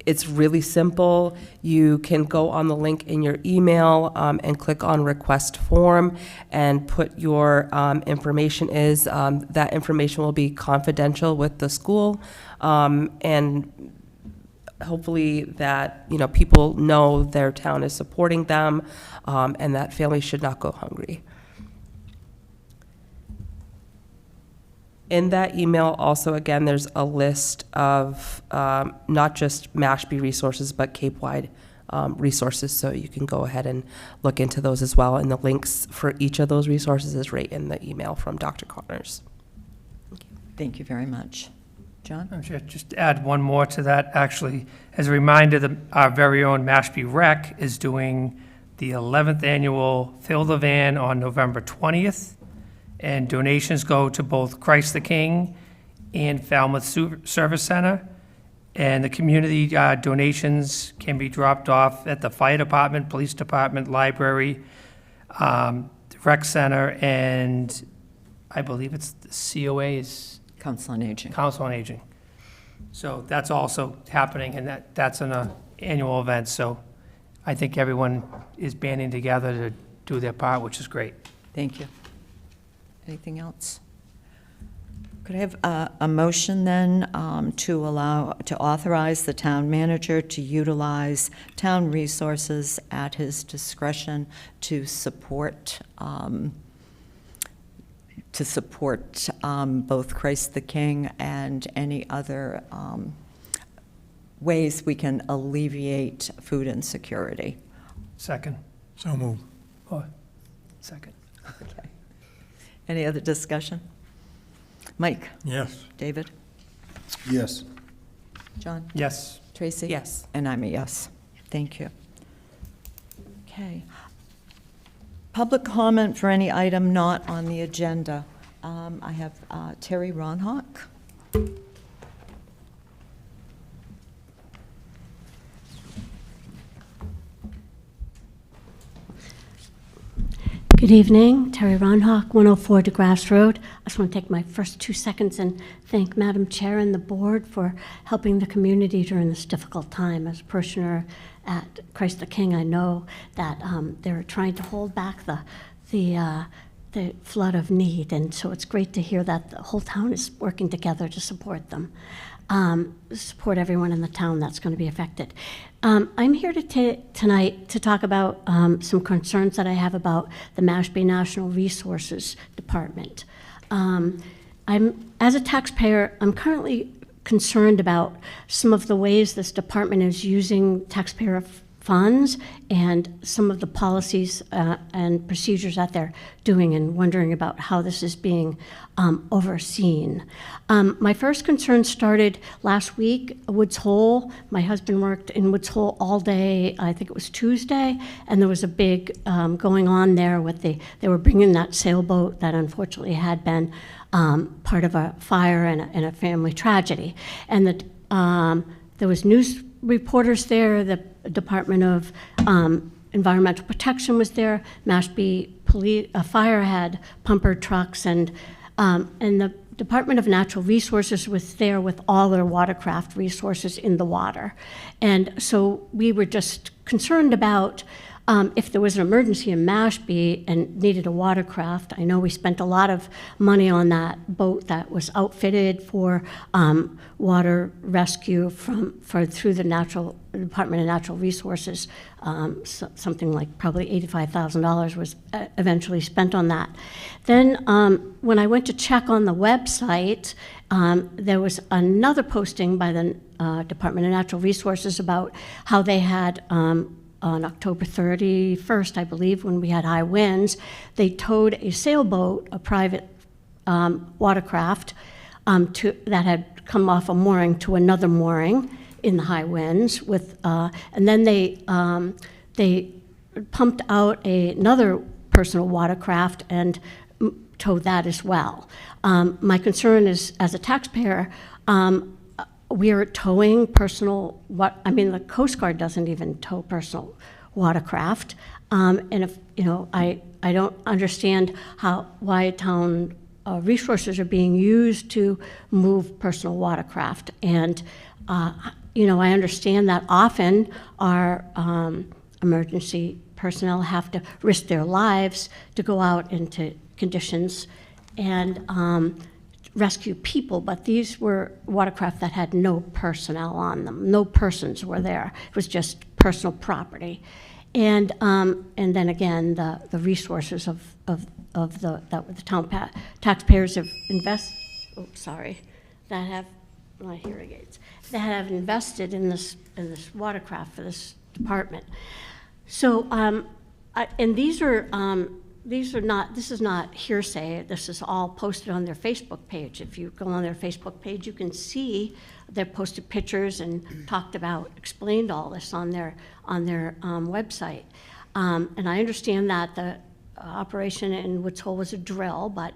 It's really simple. You can go on the link in your email and click on request form and put your information is. That information will be confidential with the school, and hopefully that, people know their town is supporting them, and that families should not go hungry. In that email, also, again, there's a list of not just Mashpee resources, but Cape-wide resources, so you can go ahead and look into those as well. And the links for each of those resources is right in the email from Dr. Connors. Thank you very much. John? Madam Chair, just to add one more to that, actually, as a reminder, our very own Mashpee Rec is doing the 11th annual Fill the Van on November 20th. And donations go to both Christ the King and Falmouth Service Center. And the community donations can be dropped off at the fire department, police department, library, rec center, and I believe it's the COA is... Council on Aging. Council on Aging. So that's also happening, and that's an annual event. So I think everyone is banding together to do their part, which is great. Thank you. Anything else? Could I have a motion then to authorize the town manager to utilize town resources at his discretion to support both Christ the King and any other ways we can alleviate food insecurity? Second. So moved. Oh, second. Okay. Any other discussion? Mike? Yes. David? Yes. John? Yes. Tracy? Yes. And I'm a yes. Thank you. Okay. Public comment for any item not on the agenda. I have Terry Ronhock. Good evening, Terry Ronhock, 104 DeGrasse Road. I just want to take my first 2 seconds and thank Madam Chair and the board for helping the community during this difficult time. As a parishioner at Christ the King, I know that they're trying to hold back the flood of need, and so it's great to hear that the whole town is working together to support them. Support everyone in the town that's going to be affected. I'm here tonight to talk about some concerns that I have about the Mashpee National Resources Department. As a taxpayer, I'm currently concerned about some of the ways this department is using taxpayer funds and some of the policies and procedures that they're doing, and wondering about how this is being overseen. My first concern started last week, Woods Hole. My husband worked in Woods Hole all day, I think it was Tuesday, and there was a big going on there with they were bringing that sailboat that unfortunately had been part of a fire and a family tragedy. And there was news reporters there, the Department of Environmental Protection was there, Mashpee Fire had pumper trucks, and the Department of Natural Resources was there with all their watercraft resources in the water. And so we were just concerned about if there was an emergency in Mashpee and needed a watercraft. I know we spent a lot of money on that boat that was outfitted for water rescue through the Department of Natural Resources. Something like probably $85,000 was eventually spent on that. Then when I went to check on the website, there was another posting by the Department of Natural Resources about how they had on October 31st, I believe, when we had high winds, they towed a sailboat, a private watercraft, that had come off a mooring to another mooring in the high winds. And then they pumped out another personal watercraft and towed that as well. My concern is, as a taxpayer, we are towing the Coast Guard doesn't even tow personal watercraft. And if, I don't understand why town resources are being used to move personal watercraft. And you know, I understand that often our emergency personnel have to risk their lives to go out into conditions and rescue people, but these were watercraft that had no personnel on them. No persons were there. It was just personal property. And then again, the resources of the taxpayers have that have invested in this watercraft for this department. So, and this is not hearsay. This is all posted on their Facebook page. If you go on their Facebook page, you can see they've posted pictures and explained all this on their website. And I understand that the operation in Woods Hole was a drill, but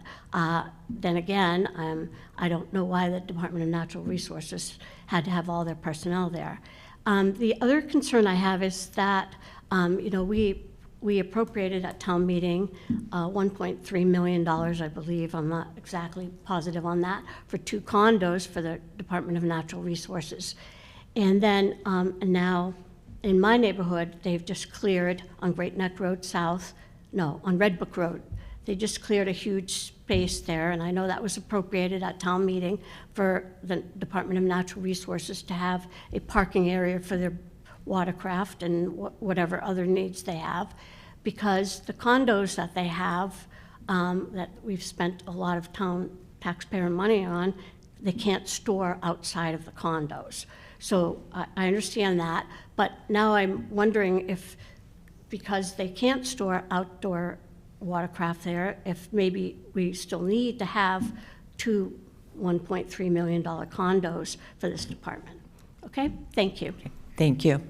then again, I don't know why the Department of Natural Resources had to have all their personnel there. The other concern I have is that, you know, we appropriated at town meeting $1.3 million, I believe, I'm not exactly positive on that, for 2 condos for the Department of Natural Resources. And then and now in my neighborhood, they've just cleared on Great Neck Road South, no, on Red Book Road. They just cleared a huge space there, and I know that was appropriated at town meeting for the Department of Natural Resources to have a parking area for their watercraft and whatever other needs they have, because the condos that they have, that we've spent a lot of town taxpayer money on, they can't store outside of the condos. So I understand that, but now I'm wondering if, because they can't store outdoor watercraft there, if maybe we still need to have 2 $1.3 million condos for this department. Okay, thank you. Thank you.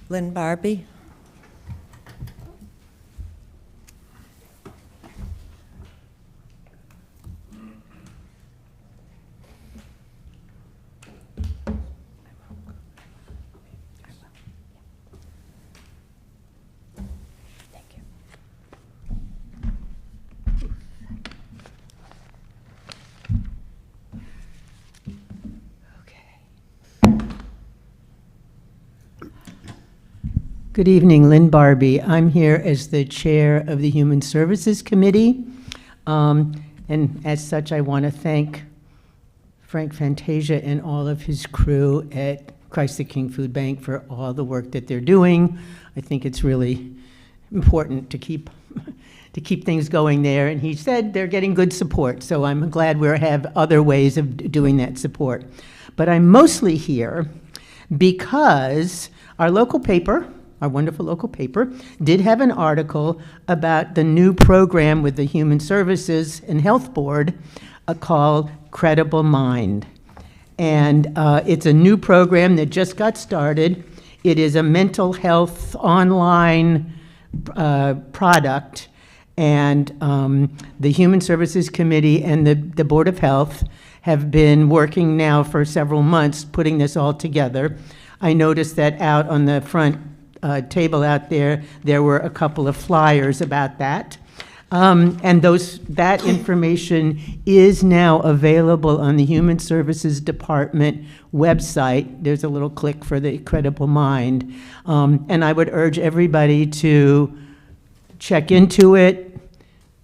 Lynn Barbie? Good evening, Lynn Barbie. I'm here as the chair of the Human Services Committee. And as such, I want to thank Frank Fantasia and all of his crew at Christ the King Food Bank for all the work that they're doing. I think it's really important to keep things going there. And he said they're getting good support, so I'm glad we have other ways of doing that support. But I'm mostly here because our local paper, our wonderful local paper, did have an article about the new program with the Human Services and Health Board called Credible Mind. And it's a new program that just got started. It is a mental health online product, and the Human Services Committee and the Board of Health have been working now for several months putting this all together. I noticed that out on the front table out there, there were a couple of flyers about that. And that information is now available on the Human Services Department website. There's a little click for the Credible Mind. And I would urge everybody to check into it,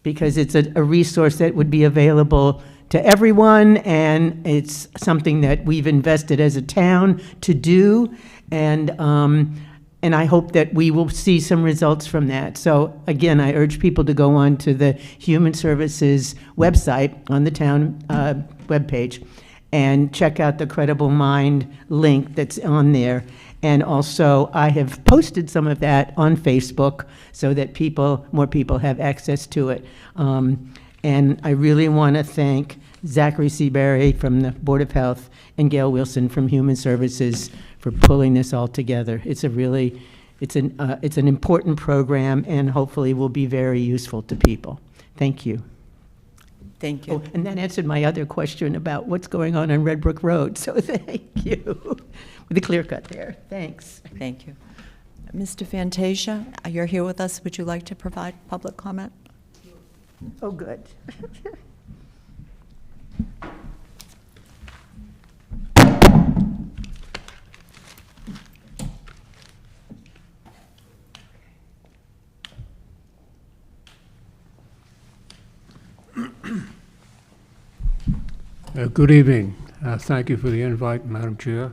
because it's a resource that would be available to everyone, and it's something that we've invested as a town to do. And I hope that we will see some results from that. So again, I urge people to go on to the Human Services website on the town webpage and check out the Credible Mind link that's on there. And also, I have posted some of that on Facebook so that more people have access to it. And I really want to thank Zachary Seabury from the Board of Health and Gail Wilson from Human Services for pulling this all together. It's an important program, and hopefully will be very useful to people. Thank you. Thank you. Oh, and that answered my other question about what's going on Red Brook Road, so thank you. With a clear cut there. Thanks. Thank you. Mr. Fantasia, you're here with us. Would you like to provide public comment? Oh, good. Good evening. Thank you for the invite, Madam Chair.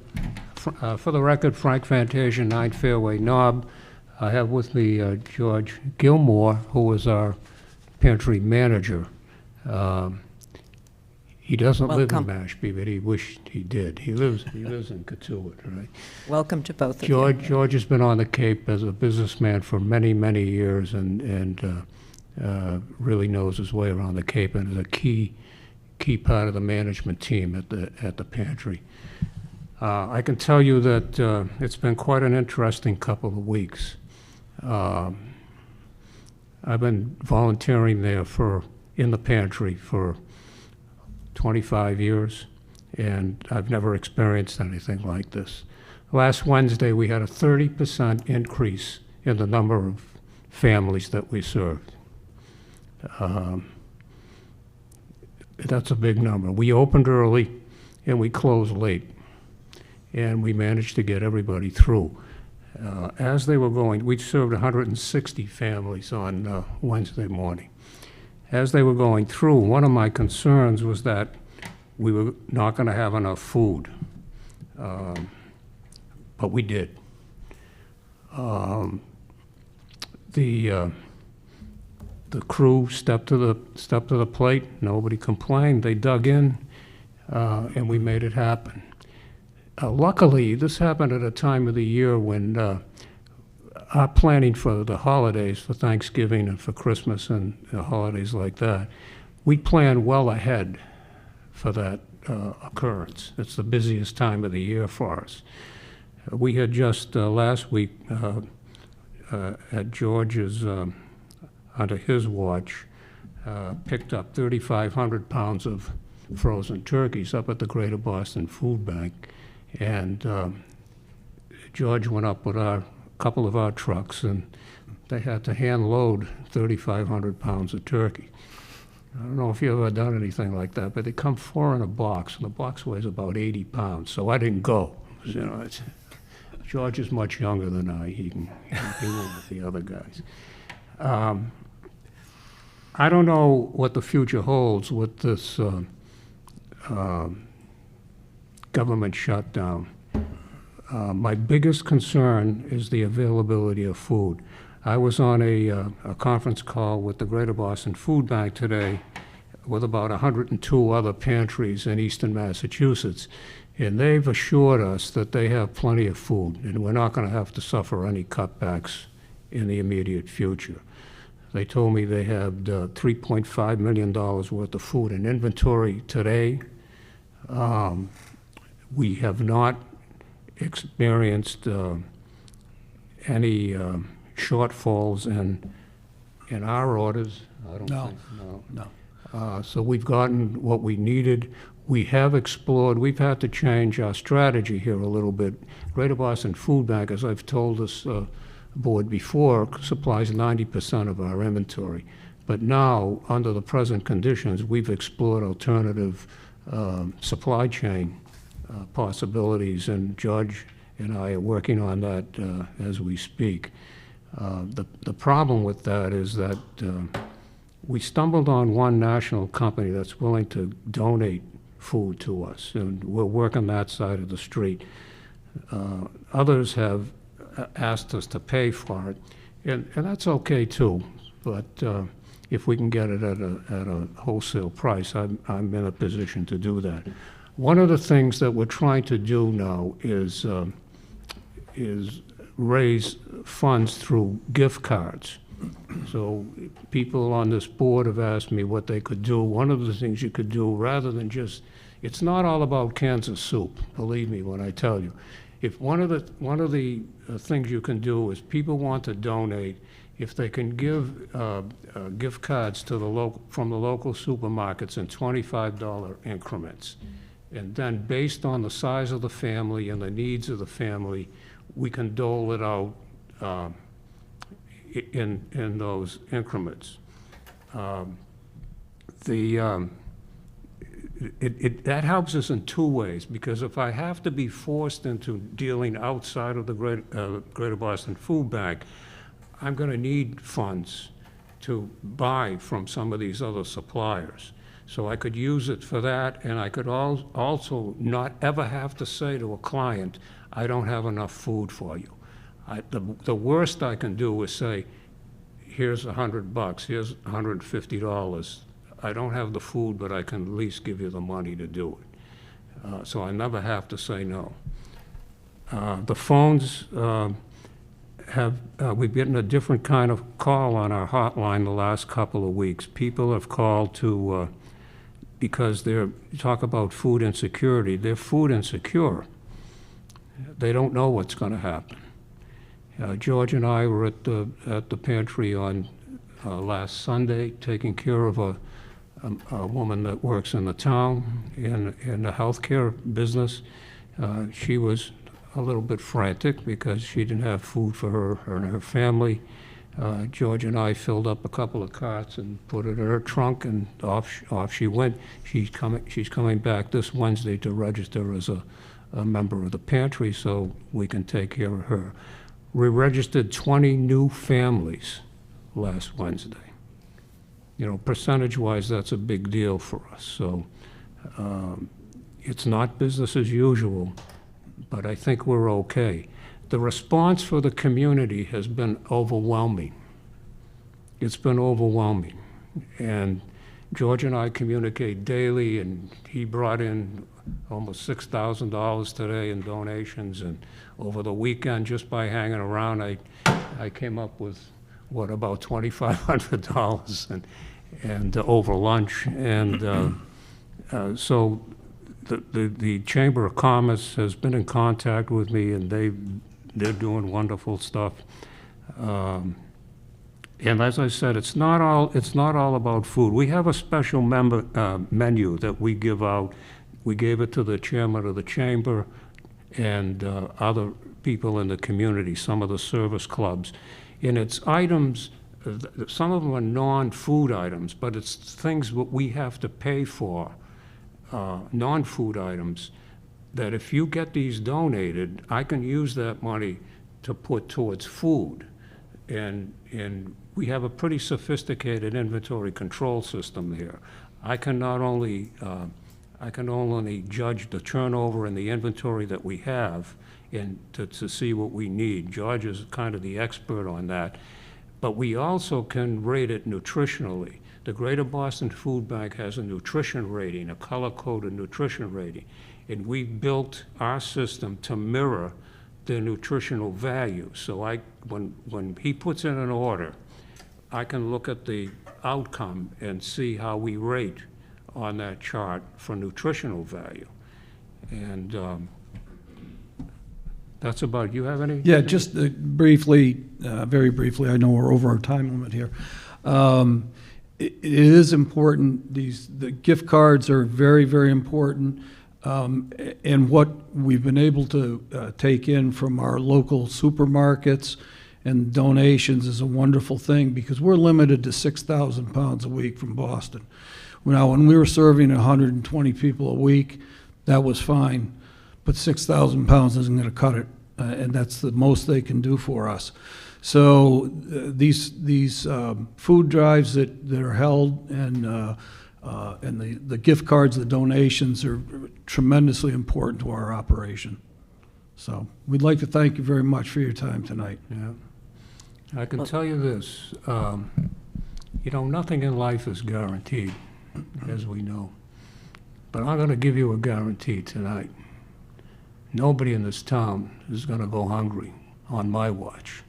For the record, Frank Fantasia, 9 Fairway Knob. I have with me George Gilmore, who is our pantry manager. He doesn't live in Mashpee, but he wished he did. He lives in Katuitt, right? Welcome to both of you. George has been on the Cape as a businessman for many, many years and really knows his way around the Cape and is a key part of the management team at the pantry. I can tell you that it's been quite an interesting couple of weeks. I've been volunteering there in the pantry for 25 years, and I've never experienced anything like this. Last Wednesday, we had a 30% increase in the number of families that we served. That's a big number. We opened early and we closed late, and we managed to get everybody through. As they were going, we served 160 families on Wednesday morning. As they were going through, one of my concerns was that we were not going to have enough food, but we did. The crew stepped to the plate. Nobody complained. They dug in, and we made it happen. Luckily, this happened at a time of the year when our planning for the holidays, for Thanksgiving and for Christmas and holidays like that, we plan well ahead for that occurrence. It's the busiest time of the year for us. We had just last week at George's, under his watch, picked up 3,500 pounds of frozen turkeys up at the Greater Boston Food Bank. And George went up with a couple of our trucks, and they had to hand load 3,500 pounds of turkey. I don't know if you've ever done anything like that, but they come 4 in a box, and the box weighs about 80 pounds. So I didn't go. You know, George is much younger than I. He went with the other guys. I don't know what the future holds with this government shutdown. My biggest concern is the availability of food. I was on a conference call with the Greater Boston Food Bank today with about 102 other pantries in eastern Massachusetts, and they've assured us that they have plenty of food, and we're not going to have to suffer any cutbacks in the immediate future. They told me they had $3.5 million worth of food in inventory today. We have not experienced any shortfalls in our orders. I don't think. No. So we've gotten what we needed. We have explored. We've had to change our strategy here a little bit. Greater Boston Food Bank, as I've told this board before, supplies 90% of our inventory. But now, under the present conditions, we've explored alternative supply chain possibilities, and George and I are working on that as we speak. The problem with that is that we stumbled on one national company that's willing to donate food to us, and we're working that side of the street. Others have asked us to pay for it, and that's okay too, but if we can get it at a wholesale price, I'm in a position to do that. One of the things that we're trying to do now is raise funds through gift cards. So people on this board have asked me what they could do. One of the things you could do, rather than just, it's not all about cans of soup, believe me when I tell you. If one of the things you can do is people want to donate, if they can give gift cards to from the local supermarkets in $25 increments, and then based on the size of the family and the needs of the family, we can dole it out in those increments. That helps us in two ways, because if I have to be forced into dealing outside of the Greater Boston Food Bank, I'm going to need funds to buy from some of these other suppliers. So I could use it for that, and I could also not ever have to say to a client, I don't have enough food for you. The worst I can do is say, here's $100, here's $150. I don't have the food, but I can at least give you the money to do it. So I never have to say no. The phones we've gotten a different kind of call on our hotline the last couple of weeks. People have called to, because you talk about food insecurity, they're food insecure. They don't know what's going to happen. George and I were at the pantry on last Sunday, taking care of a woman that works in the town in the healthcare business. She was a little bit frantic because she didn't have food for her and her family. George and I filled up a couple of carts and put it in her trunk, and off she went. She's coming back this Wednesday to register as a member of the pantry so we can take care of her. We registered 20 new families last Wednesday. You know, percentage-wise, that's a big deal for us. So it's not business as usual, but I think we're okay. The response for the community has been overwhelming. It's been overwhelming. And George and I communicate daily, and he brought in almost $6,000 today in donations, and over the weekend, just by hanging around, I came up with, about $2,500 and over lunch. And so the Chamber of Commerce has been in contact with me, and they're doing wonderful stuff. And as I said, it's not all about food. We have a special menu that we give out. We gave it to the chairman of the chamber and other people in the community, some of the service clubs. And it's items, some of them are non-food items, but it's things that we have to pay for, non-food items, that if you get these donated, I can use that money to put towards food. And we have a pretty sophisticated inventory control system here. I can not only judge the turnover and the inventory that we have and to see what we need. George is kind of the expert on that. But we also can rate it nutritionally. The Greater Boston Food Bank has a nutrition rating, a color-coded nutrition rating. And we built our system to mirror their nutritional value. So when he puts in an order, I can look at the outcome and see how we rate on that chart for nutritional value. And that's about it. You have any? Yeah, just briefly, very briefly, I know we're over our time limit here. It is important, the gift cards are very, very important. And what we've been able to take in from our local supermarkets and donations is a wonderful thing, because we're limited to 6,000 pounds a week from Boston. Now, when we were serving 120 people a week, that was fine, but 6,000 pounds isn't going to cut it, and that's the most they can do for us. So these food drives that are held and the gift cards, the donations are tremendously important to our operation. So we'd like to thank you very much for your time tonight. Yeah. I can tell you this, you know, nothing in life is guaranteed, as we know. But I'm going to give you a guarantee tonight. Nobody in this town is going to go hungry on my watch.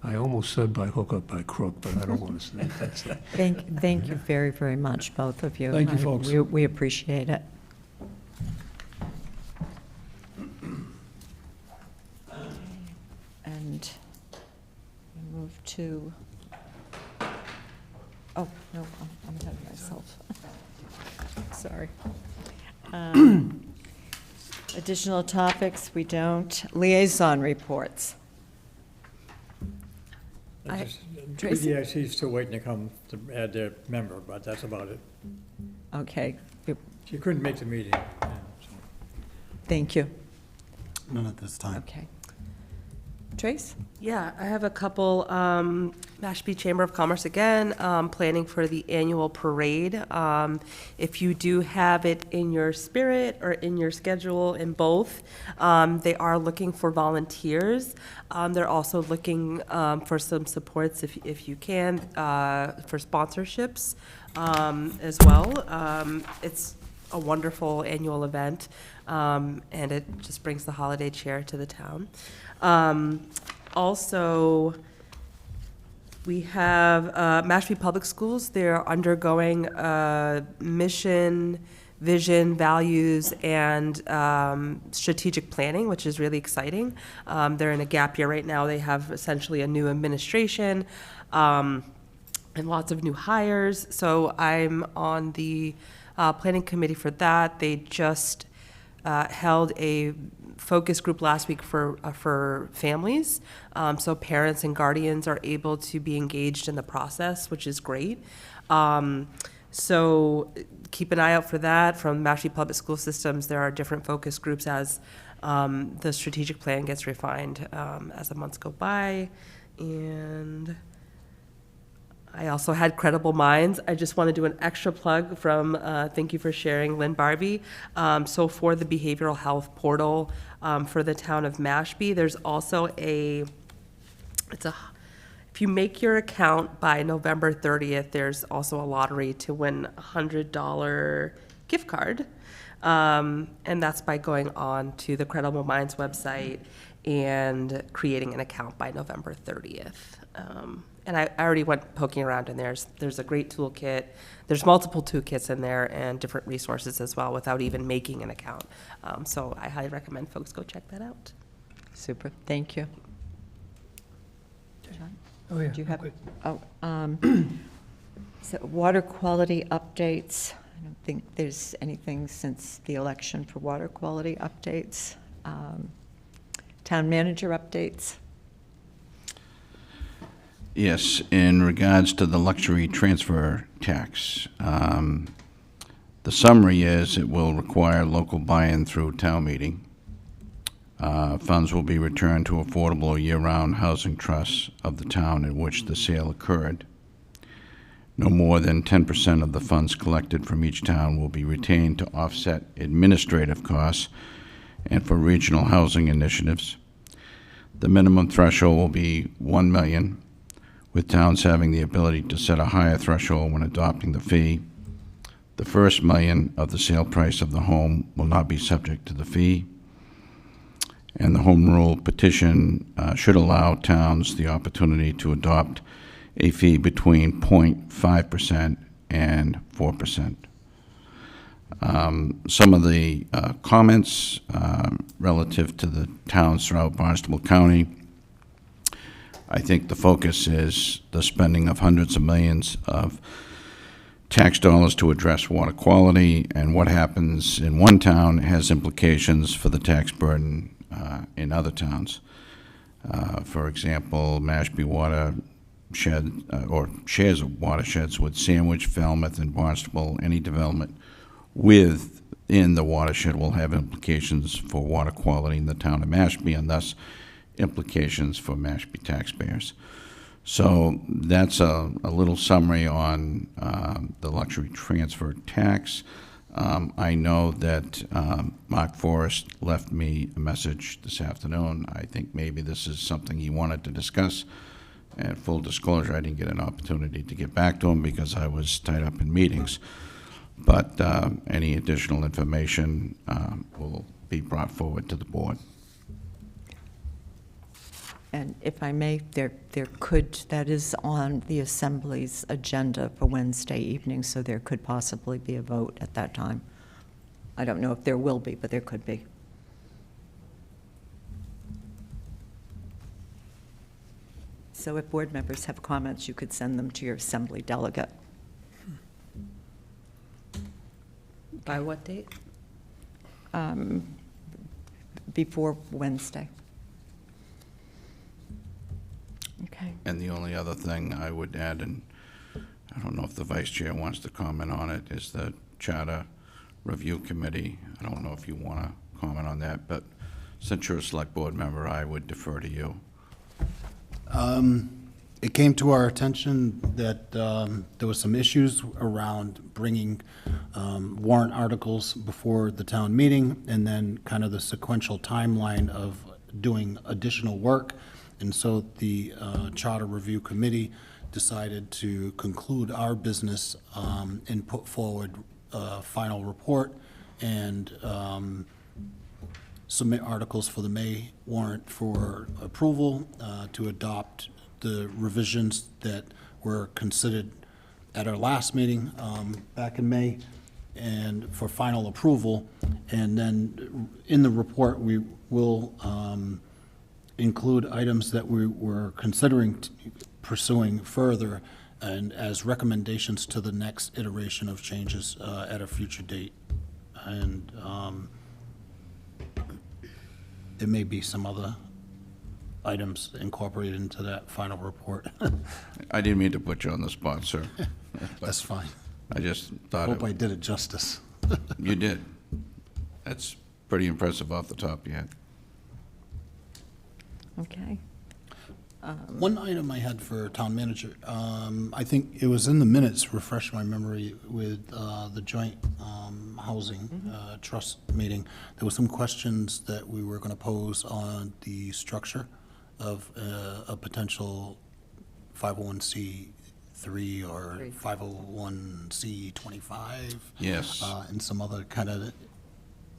I almost said by hook or by crook, but I don't want to say that. Thank you very, very much, both of you. Thank you, folks. We appreciate it. And we move to, oh, no, I'm ahead of myself. Sorry. Additional topics, we don't. Liaison reports. Tracy? The EIC is still waiting to come to add their member, but that's about it. Okay. She couldn't make the meeting. Yeah, so. Thank you. None at this time. Okay. Trace? Yeah, I have a couple, Mashpee Chamber of Commerce again, planning for the annual parade. If you do have it in your spirit or in your schedule in both, they are looking for volunteers. They're also looking for some supports if you can, for sponsorships as well. It's a wonderful annual event, and it just brings the holiday cheer to the town. Also, we have Mashpee Public Schools. They're undergoing mission, vision, values, and strategic planning, which is really exciting. They're in a gap year right now. They have essentially a new administration and lots of new hires. So I'm on the planning committee for that. They just held a focus group last week for families. So parents and guardians are able to be engaged in the process, which is great. So keep an eye out for that. From Mashpee Public School Systems, there are different focus groups as the strategic plan gets refined as the months go by. And I also had Credible Minds. I just want to do an extra plug from, thank you for sharing, Lynn Barbie. So for the behavioral health portal for the town of Mashpee, there's also if you make your account by November 30th, there's also a lottery to win a $100 gift card. And that's by going on to the Credible Minds website and creating an account by November 30th. And I already went poking around in there. There's a great toolkit. There's multiple toolkits in there and different resources as well without even making an account. So I highly recommend folks go check that out. Super, thank you. John? Oh, yeah. Do you have, so water quality updates. I don't think there's anything since the election for water quality updates. Town manager updates. Yes, in regards to the luxury transfer tax, the summary is it will require local buy-in through town meeting. Funds will be returned to affordable year-round housing trusts of the town in which the sale occurred. No more than 10% of the funds collected from each town will be retained to offset administrative costs and for regional housing initiatives. The minimum threshold will be $1 million, with towns having the ability to set a higher threshold when adopting the fee. The first $1 million of the sale price of the home will not be subject to the fee. And the home rule petition should allow towns the opportunity to adopt a fee between 0.5% and 4%. Some of the comments relative to the towns throughout Barnstable County, I think the focus is the spending of hundreds of millions of tax dollars to address water quality, and what happens in one town has implications for the tax burden in other towns. For example, Mashpee watershed or shares of watersheds with Sandwich, Falmouth, and Barnstable. Any development within the watershed will have implications for water quality in the town of Mashpee, and thus implications for Mashpee taxpayers. So that's a little summary on the luxury transfer tax. I know that Mark Forrest left me a message this afternoon. I think maybe this is something he wanted to discuss. And full disclosure, I didn't get an opportunity to get back to him because I was tied up in meetings. But any additional information will be brought forward to the board. And if I may, that is on the Assembly's agenda for Wednesday evening, so there could possibly be a vote at that time. I don't know if there will be, but there could be. So if board members have comments, you could send them to your Assembly delegate. By what date? Before Wednesday. Okay. And the only other thing I would add, and I don't know if the vice chair wants to comment on it, is the Charter Review Committee. I don't know if you want to comment on that, but since you're a select board member, I would defer to you It came to our attention that there was some issues around bringing warrant articles before the town meeting, and then kind of the sequential timeline of doing additional work. And so the Charter Review Committee decided to conclude our business and put forward a final report and submit articles for the May warrant for approval to adopt the revisions that were considered at our last meeting back in May, and for final approval. And then in the report, we will include items that we were considering pursuing further and as recommendations to the next iteration of changes at a future date. And there may be some other items incorporated into that final report. I didn't mean to put you on the spot, sir. That's fine. I just thought. Hope I did it justice. You did. That's pretty impressive off the top of your head. Okay. One item I had for town manager, I think it was in the minutes, refresh my memory, with the joint housing trust meeting. There were some questions that we were going to pose on the structure of a potential 501c3 or 501c25. Yes. And some other kind of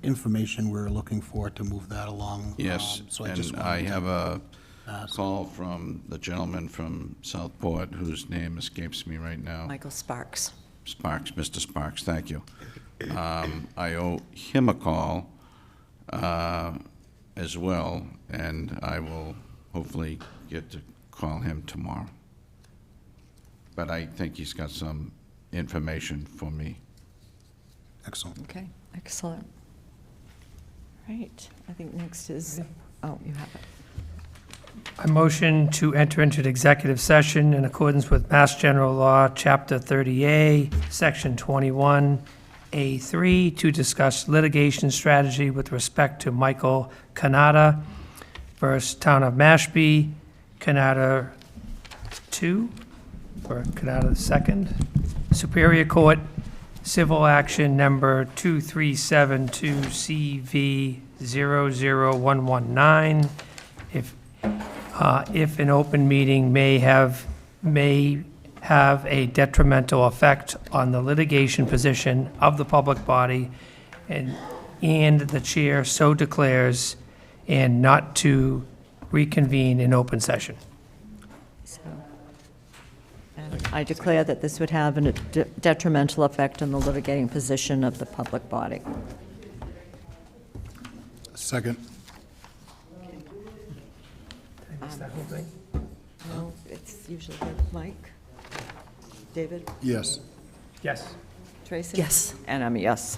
information we're looking for to move that along. Yes, So I and just I wanted have a ask. call from the gentleman from Southport whose name escapes me right now. Michael Sparks. Sparks, Mr. Sparks, thank you. I owe him a call as well, and I will hopefully get to call him tomorrow. But I think he's got some information for me. Excellent. Okay, excellent. Right, I think next is, oh, you have it. I motion to enter into an executive session in accordance with Mass General Law, Chapter 30A, Section 21A3, to discuss litigation strategy with respect to Michael Kanata versus Town of Mashpee, Kanata 2, or Kanata 2nd, Superior Court, Civil Action Number 2372CV00119. If an open meeting may have a detrimental effect on the litigation position of the public body, and the chair so declares, and not to reconvene in open session. So, and I declare that this would have a detrimental effect on the litigating position of the public body. Second. No, it's usually good. Mike? David? Yes. Yes. Tracy? Yes. And I'm a yes.